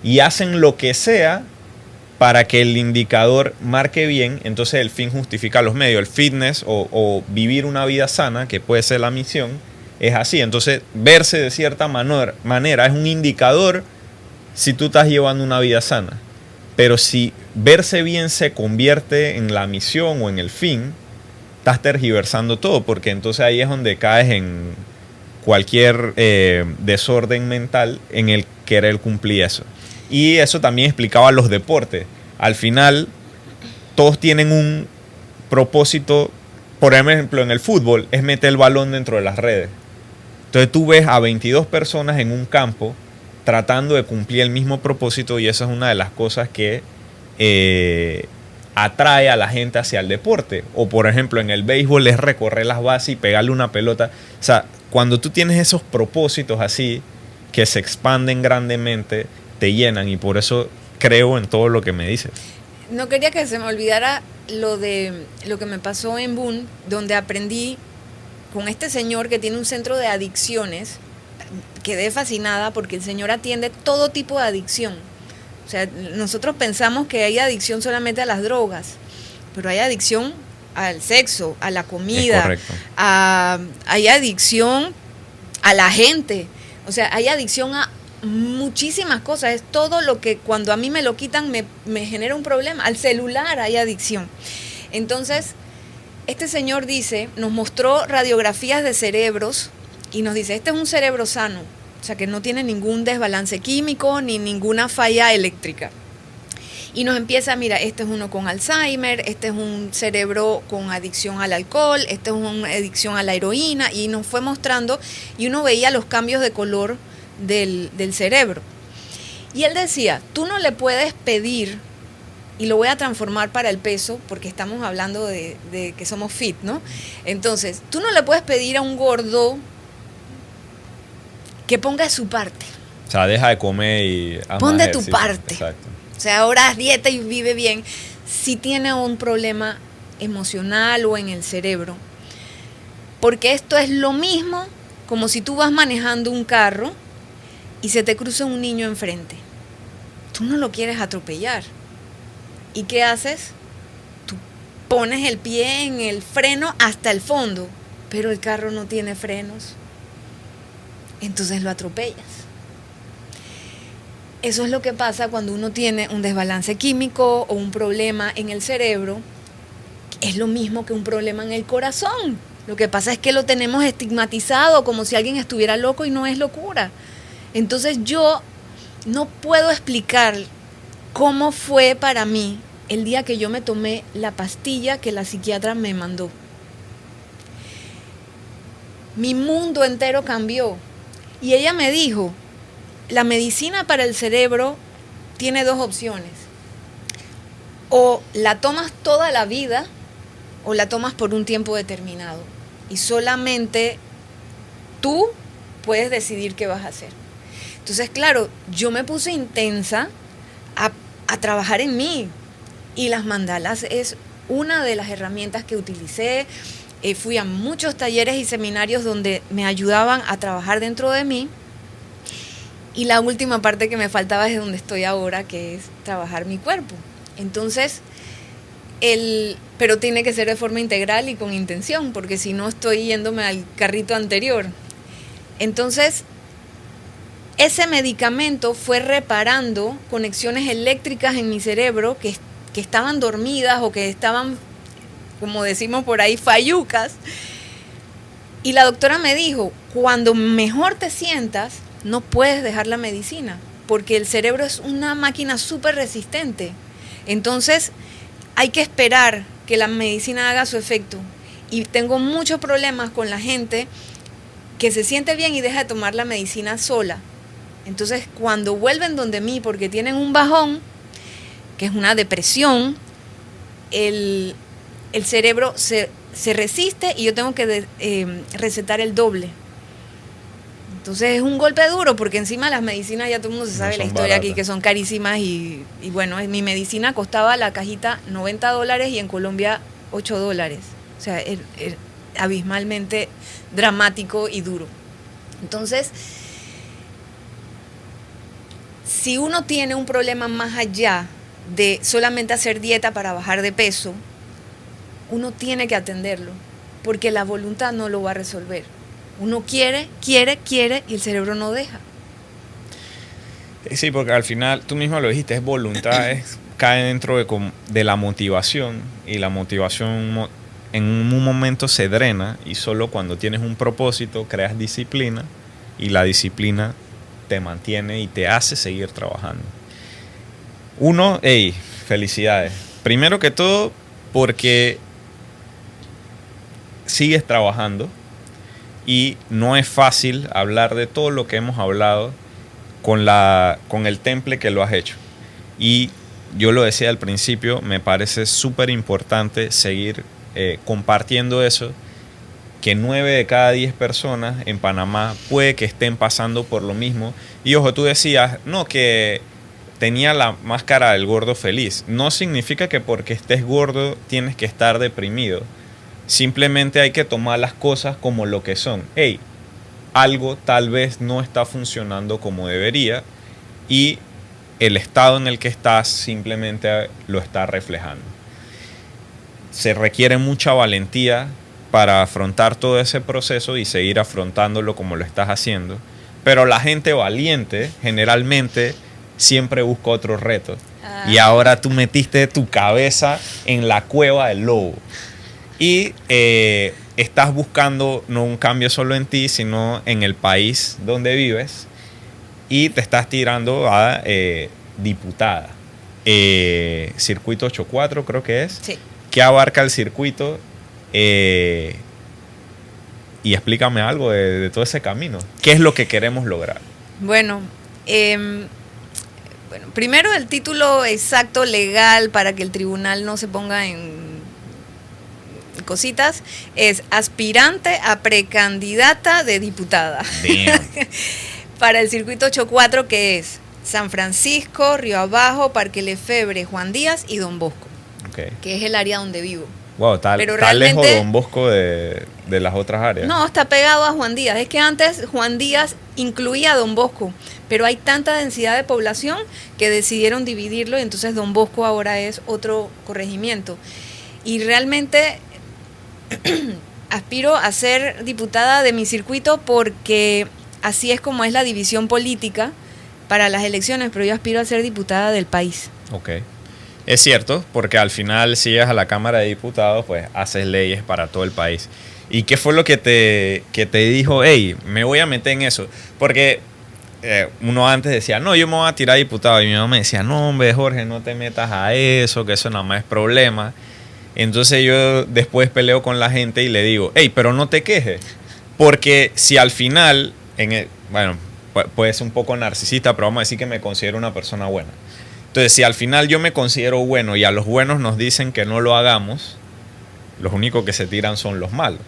y hacen lo que sea para que el indicador marque bien. Entonces el fin justifica los medios. El fitness o vivir una vida sana, que puede ser la misión, es así. Entonces verse de cierta manera es un indicador si tú estás llevando una vida sana. Pero si verse bien se convierte en la misión o en el fin, estás tergiversando todo, porque entonces ahí es donde caes en cualquier desorden mental en el querer cumplir eso. Y eso también explicaba los deportes. Al final, todos tienen un propósito. Por ejemplo, en el fútbol, es meter el balón dentro de las redes. Entonces tú ves a 22 personas en un campo tratando de cumplir el mismo propósito, y esa es una de las cosas que atrae a la gente hacia el deporte. O por ejemplo, en el béisbol es recorrer las bases y pegarle una pelota. O sea, cuando tú tienes esos propósitos así, que se expanden grandemente, te llenan, y por eso creo en todo lo que me dices. No quería que se me olvidara lo que me pasó en Boone, donde aprendí con este señor que tiene un centro de adicciones. Quedé fascinada porque el señor atiende todo tipo de adicción. O sea, nosotros pensamos que hay adicción solamente a las drogas, pero hay adicción al sexo, a la comida, hay adicción a la gente. O sea, hay adicción a muchísimas cosas. Es todo lo que cuando a mí me lo quitan me genera un problema. Al celular hay adicción. Entonces, este señor nos mostró radiografías de cerebros y nos dice, este es un cerebro sano, o sea que no tiene ningún desbalance químico ni ninguna falla eléctrica. Y nos empieza, mira, este es uno con Alzheimer, este es un cerebro con adicción al alcohol, este es una adicción a la heroína, y nos fue mostrando, y uno veía los cambios de color del cerebro. Y él decía, tú no le puedes pedir, y lo voy a transformar para el peso, porque estamos hablando de que somos fit, ¿no? Entonces, tú no le puedes pedir a un gordo que ponga su parte. O sea, deja de comer y pon de tu parte. Exacto. O sea, ahora haz dieta y vive bien. Si tiene un problema emocional o en el cerebro. Porque esto es lo mismo como si tú vas manejando un carro y se te cruza un niño enfrente. Tú no lo quieres atropellar. ¿Y qué haces? Tú pones el pie en el freno hasta el fondo, pero el carro no tiene frenos. Entonces lo atropellas. Eso es lo que pasa cuando uno tiene un desbalance químico o un problema en el cerebro. Es lo mismo que un problema en el corazón. Lo que pasa es que lo tenemos estigmatizado como si alguien estuviera loco, y no es locura. Entonces yo no puedo explicar cómo fue para mí el día que yo me tomé la pastilla que la psiquiatra me mandó. Mi mundo entero cambió. Y ella me dijo, la medicina para el cerebro tiene dos opciones. O la tomas toda la vida o la tomas por un tiempo determinado. Y solamente tú puedes decidir qué vas a hacer. Entonces, claro, yo me puse intensa a trabajar en mí. Y las mandalas es una de las herramientas que utilicé. Fui a muchos talleres y seminarios donde me ayudaban a trabajar dentro de mí. Y la última parte que me faltaba es donde estoy ahora, que es trabajar mi cuerpo. Entonces, pero tiene que ser de forma integral y con intención, porque si no estoy yéndome al carrito anterior. Entonces, ese medicamento fue reparando conexiones eléctricas en mi cerebro que estaban dormidas o que estaban, como decimos por ahí, fallucas. Y la doctora me dijo, cuando mejor te sientas, no puedes dejar la medicina, porque el cerebro es una máquina súper resistente. Entonces, hay que esperar que la medicina haga su efecto. Y tengo muchos problemas con la gente que se siente bien y deja de tomar la medicina sola. Entonces, cuando vuelven donde mí porque tienen un bajón, que es una depresión, el cerebro se resiste y yo tengo que recetar el doble. Entonces es un golpe duro porque encima las medicinas, ya todo el mundo se sabe la historia aquí, que son carísimas y bueno, mi medicina costaba la cajita $90 y en Colombia $8. O sea, es abismalmente dramático y duro. Entonces, si uno tiene un problema más allá de solamente hacer dieta para bajar de peso, uno tiene que atenderlo, porque la voluntad no lo va a resolver. Uno quiere y el cerebro no deja. Sí, porque al final, tú mismo lo dijiste, es voluntad, cae dentro de la motivación, y la motivación en un momento se drena, y solo cuando tienes un propósito creas disciplina, y la disciplina te mantiene y te hace seguir trabajando. Uno, felicidades. Primero que todo, porque sigues trabajando. Y no es fácil hablar de todo lo que hemos hablado con el temple que lo has hecho. Y yo lo decía al principio, me parece súper importante seguir compartiendo eso, que 9 de cada 10 personas en Panamá puede que estén pasando por lo mismo. Y ojo, tú decías, no, que tenía la máscara del gordo feliz. No significa que porque estés gordo tienes que estar deprimido. Simplemente hay que tomar las cosas como lo que son. Algo tal vez no está funcionando como debería y el estado en el que estás simplemente lo está reflejando. Se requiere mucha valentía para afrontar todo ese proceso y seguir afrontándolo como lo estás haciendo. Pero la gente valiente generalmente siempre busca otros retos. Y ahora tú metiste tu cabeza en la cueva del lobo. Y estás buscando no un cambio solo en ti, sino en el país donde vives. Y te estás tirando a diputada. Circuito 84 creo que es. Sí. ¿Qué abarca el circuito? Y explícame algo de todo ese camino. ¿Qué es lo que queremos lograr? Bueno, primero el título exacto legal para que el tribunal no se ponga en cositas, es aspirante a precandidata de diputada. Para el circuito 84, que es San Francisco, Río Abajo, Parque Lefebvre, Juan Díaz y Don Bosco, que es el área donde vivo. Wow, está lejos Don Bosco de las otras áreas. No, está pegado a Juan Díaz. Es que antes Juan Díaz incluía a Don Bosco, pero hay tanta densidad de población que decidieron dividirlo y entonces Don Bosco ahora es otro corregimiento. Y realmente aspiro a ser diputada de mi circuito porque así es como es la división política para las elecciones, pero yo aspiro a ser diputada del país. Ok. Es cierto, porque al final si llegas a la Cámara de Diputados, pues haces leyes para todo el país. ¿Y qué fue lo que te dijo, me voy a meter en eso? Porque uno antes decía, no, yo me voy a tirar diputado. Y mi mamá me decía, no, hombre, Jorge, no te metas a eso, que eso nada más es problema. Entonces yo después peleo con la gente y le digo, pero no te quejes. Porque si al final, puede ser un poco narcisista, pero vamos a decir que me considero una persona buena. Entonces, si al final yo me considero bueno y a los buenos nos dicen que no lo hagamos, los únicos que se tiran son los malos.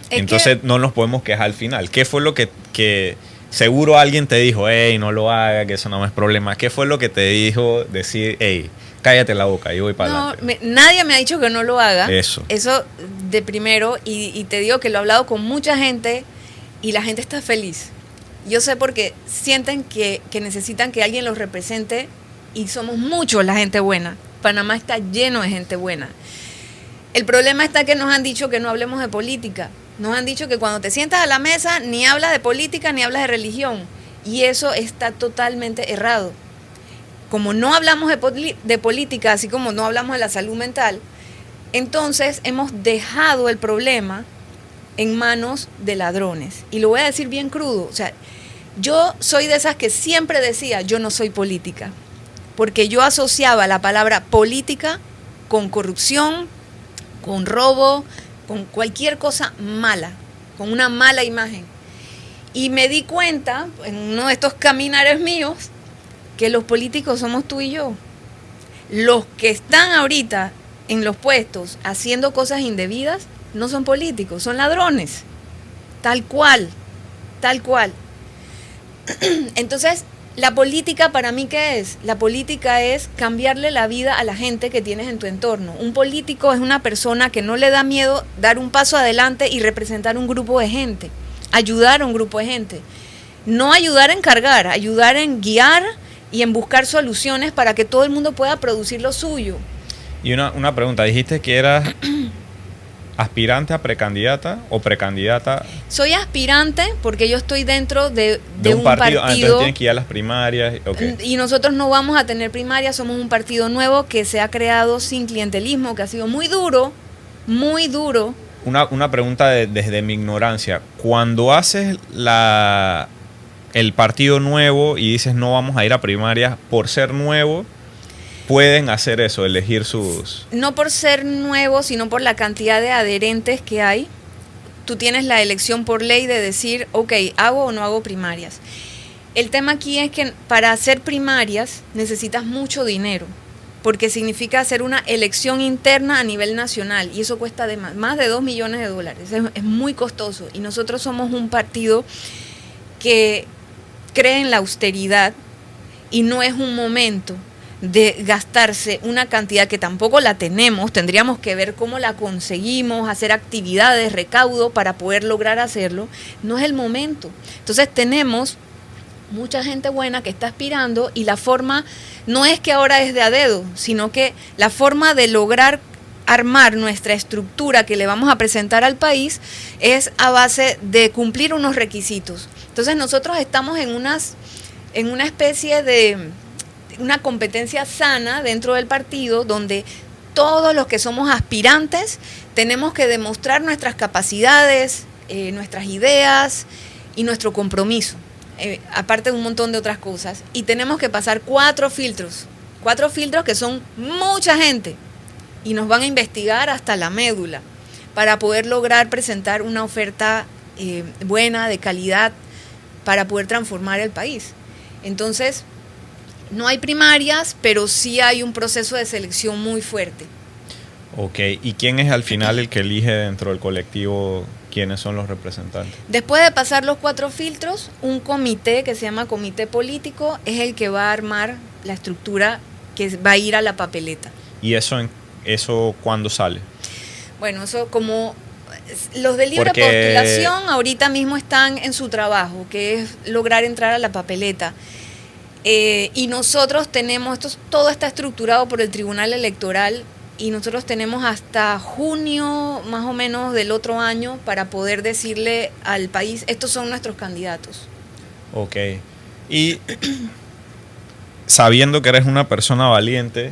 Entonces no nos podemos quejar al final. ¿Qué fue lo que seguro alguien te dijo, no lo haga, que eso no es problema? ¿Qué fue lo que te dijo decir, cállate la boca, yo voy para adelante? Nadie me ha dicho que no lo haga. Eso de primero, y te digo que lo he hablado con mucha gente y la gente está feliz. Yo sé porque sienten que necesitan que alguien los represente y somos muchos la gente buena. Panamá está lleno de gente buena. El problema está que nos han dicho que no hablemos de política. Nos han dicho que cuando te sientas a la mesa ni hablas de política ni hablas de religión. Y eso está totalmente errado. Como no hablamos de política, así como no hablamos de la salud mental, entonces hemos dejado el problema en manos de ladrones. Y lo voy a decir bien crudo. O sea, yo soy de esas que siempre decía, yo no soy política. Porque yo asociaba la palabra política con corrupción, con robo, con cualquier cosa mala, con una mala imagen. Y me di cuenta, en uno de estos caminares míos, que los políticos somos tú y yo. Los que están ahorita en los puestos haciendo cosas indebidas no son políticos, son ladrones. Tal cual, tal cual. Entonces, la política para mí, ¿qué es? La política es cambiarle la vida a la gente que tienes en tu entorno. Un político es una persona que no le da miedo dar un paso adelante y representar un grupo de gente, ayudar a un grupo de gente. No ayudar en cargar, ayudar en guiar y en buscar soluciones para que todo el mundo pueda producir lo suyo. Y una pregunta, dijiste que eras aspirante a precandidata o precandidata. Soy aspirante porque yo estoy dentro de un partido. partido. Entonces tienes que ir a las primarias. Okay. Y nosotros no vamos a tener primarias, somos un partido nuevo que se ha creado sin clientelismo, que ha sido muy duro, muy duro. Una pregunta desde mi ignorancia. Cuando haces el partido nuevo y dices no vamos a ir a primarias por ser nuevo, pueden hacer eso, elegir sus... No por ser nuevo, sino por la cantidad de adherentes que hay. Tú tienes la elección por ley de decir, ok, ¿hago o no hago primarias? El tema aquí es que para hacer primarias necesitas mucho dinero, porque significa hacer una elección interna a nivel nacional, y eso cuesta más de $2 millones. Es muy costoso, y nosotros somos un partido que cree en la austeridad, y no es un momento de gastarse una cantidad que tampoco la tenemos. Tendríamos que ver cómo la conseguimos, hacer actividades, recaudo para poder lograr hacerlo. No es el momento. Entonces tenemos mucha gente buena que está aspirando, y la forma no es que ahora es de a dedo, sino que la forma de lograr armar nuestra estructura que le vamos a presentar al país es a base de cumplir unos requisitos. Entonces nosotros estamos en una especie de una competencia sana dentro del partido, donde todos los que somos aspirantes tenemos que demostrar nuestras capacidades, nuestras ideas y nuestro compromiso, aparte de un montón de otras cosas. Y tenemos que pasar 4 filtros que son mucha gente, y nos van a investigar hasta la médula para poder lograr presentar una oferta buena, de calidad, para poder transformar el país. Entonces, no hay primarias, pero sí hay un proceso de selección muy fuerte. Ok, ¿y quién es al final el que elige dentro del colectivo quiénes son los representantes? Después de pasar los 4 filtros, un comité que se llama comité político es el que va a armar la estructura que va a ir a la papeleta. ¿Y eso cuándo sale? Bueno, eso como los de libre postulación ahorita mismo están en su trabajo, que es lograr entrar a la papeleta. Y nosotros tenemos, todo está estructurado por el Tribunal Electoral, y nosotros tenemos hasta junio más o menos del otro año para poder decirle al país, estos son nuestros candidatos. Ok. Y sabiendo que eres una persona valiente,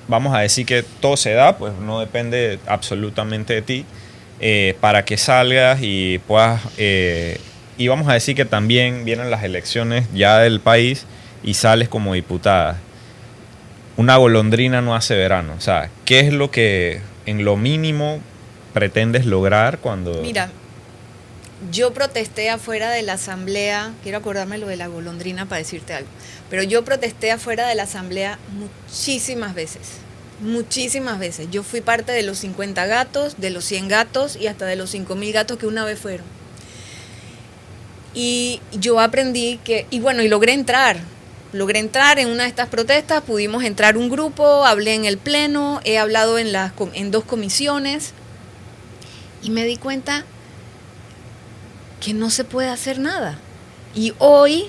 vamos a decir que todo se da, pues no depende absolutamente de ti, para que salgas y puedas... y vamos a decir que también vienen las elecciones ya del país y sales como diputada. Una golondrina no hace verano. O sea, ¿qué es lo que en lo mínimo pretendes lograr cuando...? Mira, yo protesté afuera de la asamblea, quiero acordarme lo de la golondrina para decirte algo, pero yo protesté afuera de la asamblea muchísimas veces. Yo fui parte de los 50 gatos, de los 100 gatos y hasta de los 5,000 gatos que una vez fueron. Y yo aprendí y logré entrar en una de estas protestas, pudimos entrar un grupo, hablé en el pleno, he hablado en 2 comisiones, y me di cuenta que no se puede hacer nada. Y hoy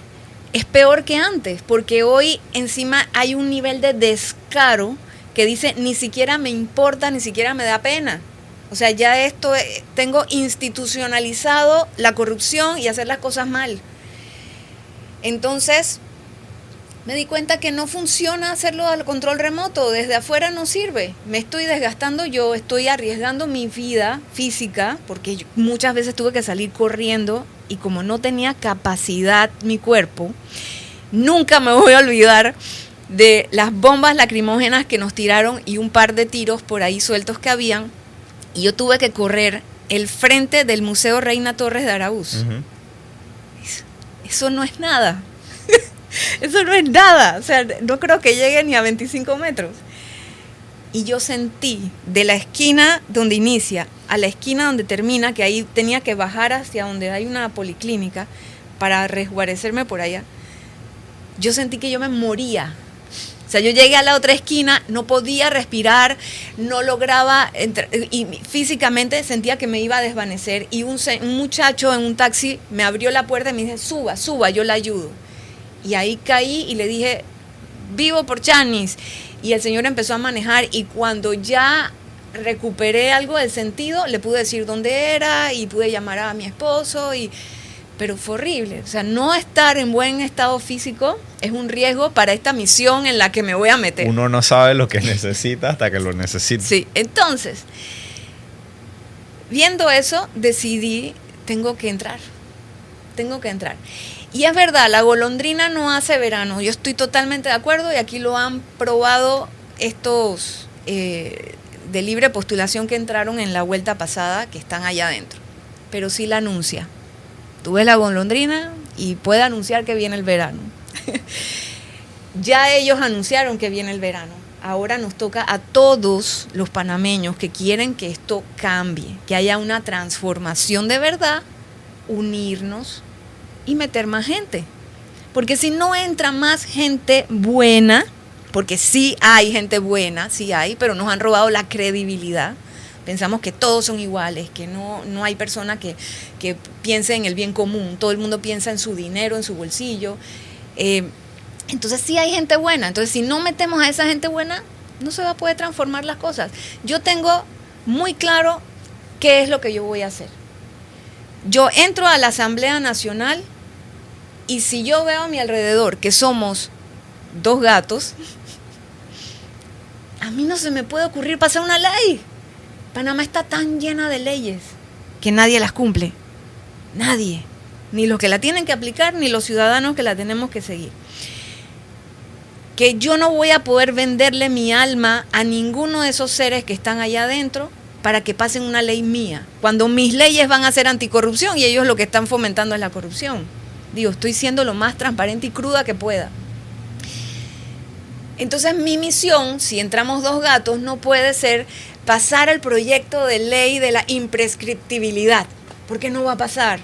es peor que antes, porque hoy encima hay un nivel de descaro que dice, ni siquiera me importa, ni siquiera me da pena. O sea, ya tengo institucionalizado la corrupción y hacer las cosas mal. Entonces, me di cuenta que no funciona hacerlo al control remoto, desde afuera no sirve. Me estoy desgastando yo, estoy arriesgando mi vida física, porque muchas veces tuve que salir corriendo, y como no tenía capacidad mi cuerpo, nunca me voy a olvidar de las bombas lacrimógenas que nos tiraron y un par de tiros por ahí sueltos que habían, y yo tuve que correr el frente del Museo Reina Torres de Araúz. Uh-huh. eso no es nada. Eso no es nada. O sea, no creo que llegue ni a 25 metros. Y yo sentí de la esquina donde inicia a la esquina donde termina, que ahí tenía que bajar hacia donde hay una policlínica para resguarecerme por allá. Yo sentí que yo me moría. O sea, yo llegué a la otra esquina, no podía respirar, no lograba entrar, y físicamente sentía que me iba a desvanecer. Y un muchacho en un taxi me abrió la puerta y me dice, suba, suba, yo la ayudo. Y ahí caí y le dije, vivo por Chanis. Y el señor empezó a manejar y cuando ya recuperé algo del sentido, le pude decir dónde era y pude llamar a mi esposo. Pero fue horrible. O sea, no estar en buen estado físico es un riesgo para esta misión en la que me voy a meter. Uno no sabe lo que necesita hasta que lo necesita. Sí, entonces, viendo eso, decidí, tengo que entrar. Y es verdad, la golondrina no hace verano. Yo estoy totalmente de acuerdo y aquí lo han probado estos de libre postulación que entraron en la vuelta pasada, que están allá adentro. Pero sí la anuncia. Tú ves la golondrina y puede anunciar que viene el verano. Ya ellos anunciaron que viene el verano. Ahora nos toca a todos los panameños que quieren que esto cambie, que haya una transformación de verdad, unirnos y meter más gente. Porque si no entra más gente buena, porque sí hay gente buena, sí hay, pero nos han robado la credibilidad. Pensamos que todos son iguales, que no hay persona que piense en el bien común. Todo el mundo piensa en su dinero, en su bolsillo. Entonces sí hay gente buena. Entonces si no metemos a esa gente buena, no se va a poder transformar las cosas. Yo tengo muy claro qué es lo que yo voy a hacer. Yo entro a la Asamblea Nacional y si yo veo a mi alrededor que somos 2 gatos, a mí no se me puede ocurrir pasar una ley. Panamá está tan llena de leyes que nadie las cumple. Nadie. Ni los que la tienen que aplicar, ni los ciudadanos que la tenemos que seguir. Que yo no voy a poder venderle mi alma a ninguno de esos seres que están allá adentro para que pasen una ley mía, cuando mis leyes van a ser anticorrupción y ellos lo que están fomentando es la corrupción. Digo, estoy siendo lo más transparente y cruda que pueda. Entonces mi misión, si entramos 2 gatos, no puede ser pasar el proyecto de ley de la imprescriptibilidad, porque no va a pasar.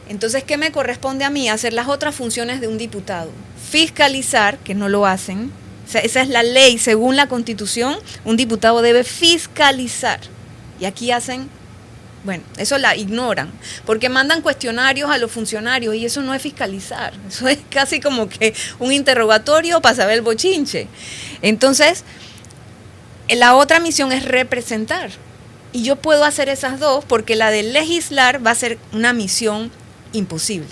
Entonces, ¿qué me corresponde a mí? Hacer las otras funciones de un diputado. Fiscalizar, que no lo hacen. O sea, esa es la ley, según la Constitución, un diputado debe fiscalizar. Y aquí hacen, bueno, eso la ignoran, porque mandan cuestionarios a los funcionarios y eso no es fiscalizar. Eso es casi como que un interrogatorio para saber el bochinche. Entonces, la otra misión es representar. Y yo puedo hacer esas dos porque la de legislar va a ser una misión imposible.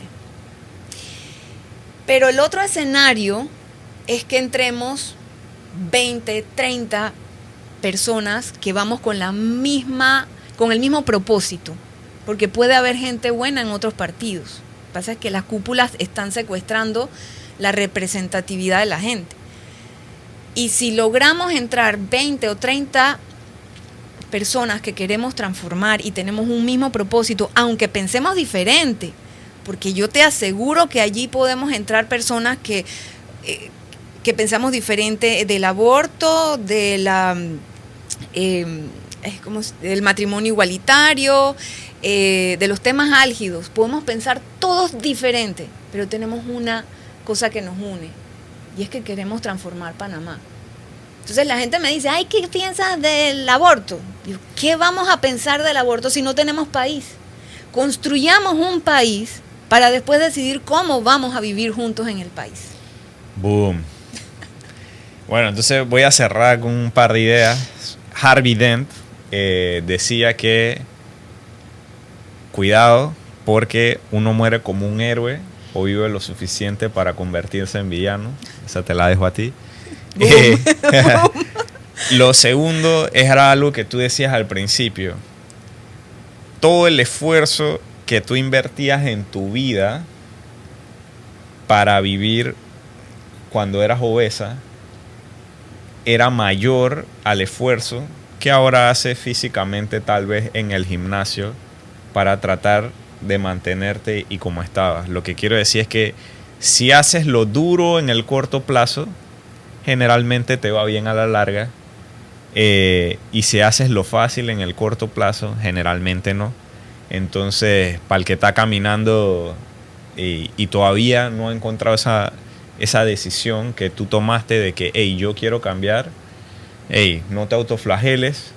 Pero el otro escenario es que entremos 20, 30 personas que vamos con el mismo propósito. Porque puede haber gente buena en otros partidos. Lo que pasa es que las cúpulas están secuestrando la representatividad de la gente. Y si logramos entrar 20 o 30 personas que queremos transformar y tenemos un mismo propósito, aunque pensemos diferente, porque yo te aseguro que allí podemos entrar personas que pensamos diferente del aborto, del matrimonio igualitario, de los temas álgidos. Podemos pensar todos diferente, pero tenemos una cosa que nos une, y es que queremos transformar Panamá. Entonces la gente me dice, ay, ¿qué piensas del aborto? Digo, ¿qué vamos a pensar del aborto si no tenemos país? Construyamos un país para después decidir cómo vamos a vivir juntos en el país. Boom. Bueno, entonces voy a cerrar con un par de ideas. Harvey Dent decía que cuidado porque uno muere como un héroe o vive lo suficiente para convertirse en villano. Esa te la dejo a ti. Lo segundo es algo que tú decías al principio. Todo el esfuerzo que tú invertías en tu vida para vivir cuando eras obesa era mayor al esfuerzo que ahora haces físicamente, tal vez en el gimnasio, para tratar de mantenerte y como estabas. Lo que quiero decir es que si haces lo duro en el corto plazo, generalmente te va bien a la larga. Y si haces lo fácil en el corto plazo, generalmente no. Entonces, para el que está caminando y todavía no ha encontrado esa decisión que tú tomaste de que, hey, yo quiero cambiar, hey, no te autoflageles,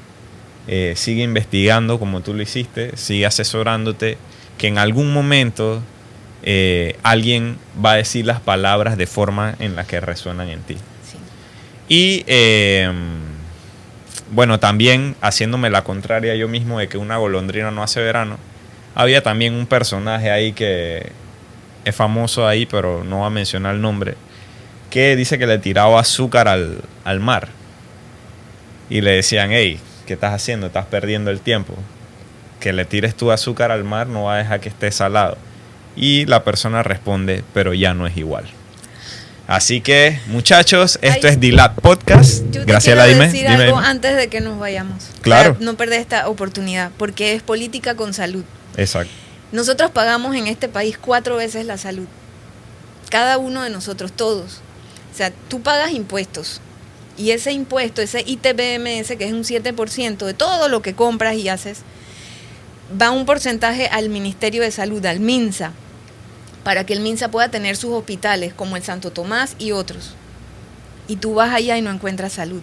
sigue investigando como tú lo hiciste, sigue asesorándote, que en algún momento alguien va a decir las palabras de forma en la que resuenan en ti. Sí. Y bueno, también haciéndome la contraria yo mismo de que una golondrina no hace verano, había también un personaje ahí que es famoso ahí, pero no va a mencionar el nombre, que dice que le tiraba azúcar al mar. Y le decían, hey, ¿qué estás haciendo? Estás perdiendo el tiempo. Que le tires tu azúcar al mar no va a dejar que esté salado. Y la persona responde, pero ya no es igual. Así que, muchachos, esto es D-Lab Podcast. Graciela, dime. Decir algo antes de que nos vayamos. Claro. Para no perder esta oportunidad, porque es política con salud. Exacto. Nosotros pagamos en este país 4 veces la salud. Cada uno de nosotros, todos. O sea, tú pagas impuestos. Y ese impuesto, ese ITBMS, que es un 7% de todo lo que compras y haces, va un porcentaje al Ministerio de Salud, al MINSA, para que el MINSA pueda tener sus hospitales, como el Santo Tomás y otros. Y tú vas allá y no encuentras salud.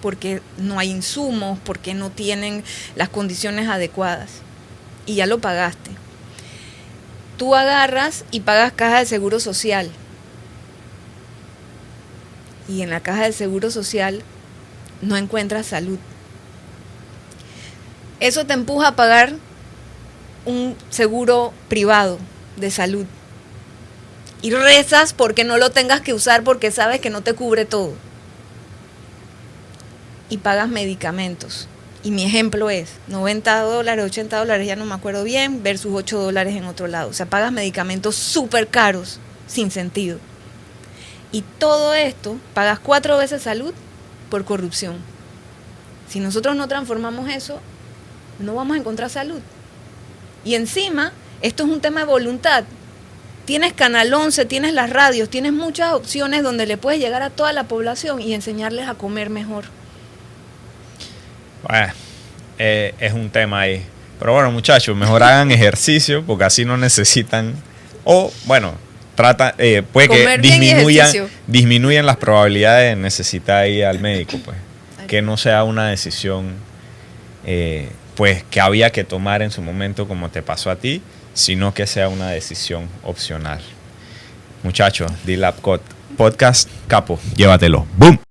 Porque no hay insumos, porque no tienen las condiciones adecuadas. Y ya lo pagaste. Tú agarras y pagas caja de seguro social. Y en la caja de seguro social no encuentras salud. Eso te empuja a pagar un seguro privado de salud. Y rezas porque no lo tengas que usar porque sabes que no te cubre todo. Y pagas medicamentos. Y mi ejemplo es $90, $80, ya no me acuerdo bien, versus $8 en otro lado. O sea, pagas medicamentos súper caros, sin sentido. Y todo esto, pagas 4 veces salud por corrupción. Si nosotros no transformamos eso, no vamos a encontrar salud. Y encima, esto es un tema de voluntad. Tienes Canal 11, tienes las radios, tienes muchas opciones donde le puedes llegar a toda la población y enseñarles a comer mejor. Bueno, es un tema ahí. Pero bueno, muchachos, mejor hagan ejercicio porque así no necesitan. O, bueno, puede comer que disminuyan las probabilidades de necesitar ir al médico, pues. Que no sea una decisión pues que había que tomar en su momento como te pasó a ti, sino que sea una decisión opcional. Muchachos, D-Lab Podcast, capo, llévatelo. ¡Boom!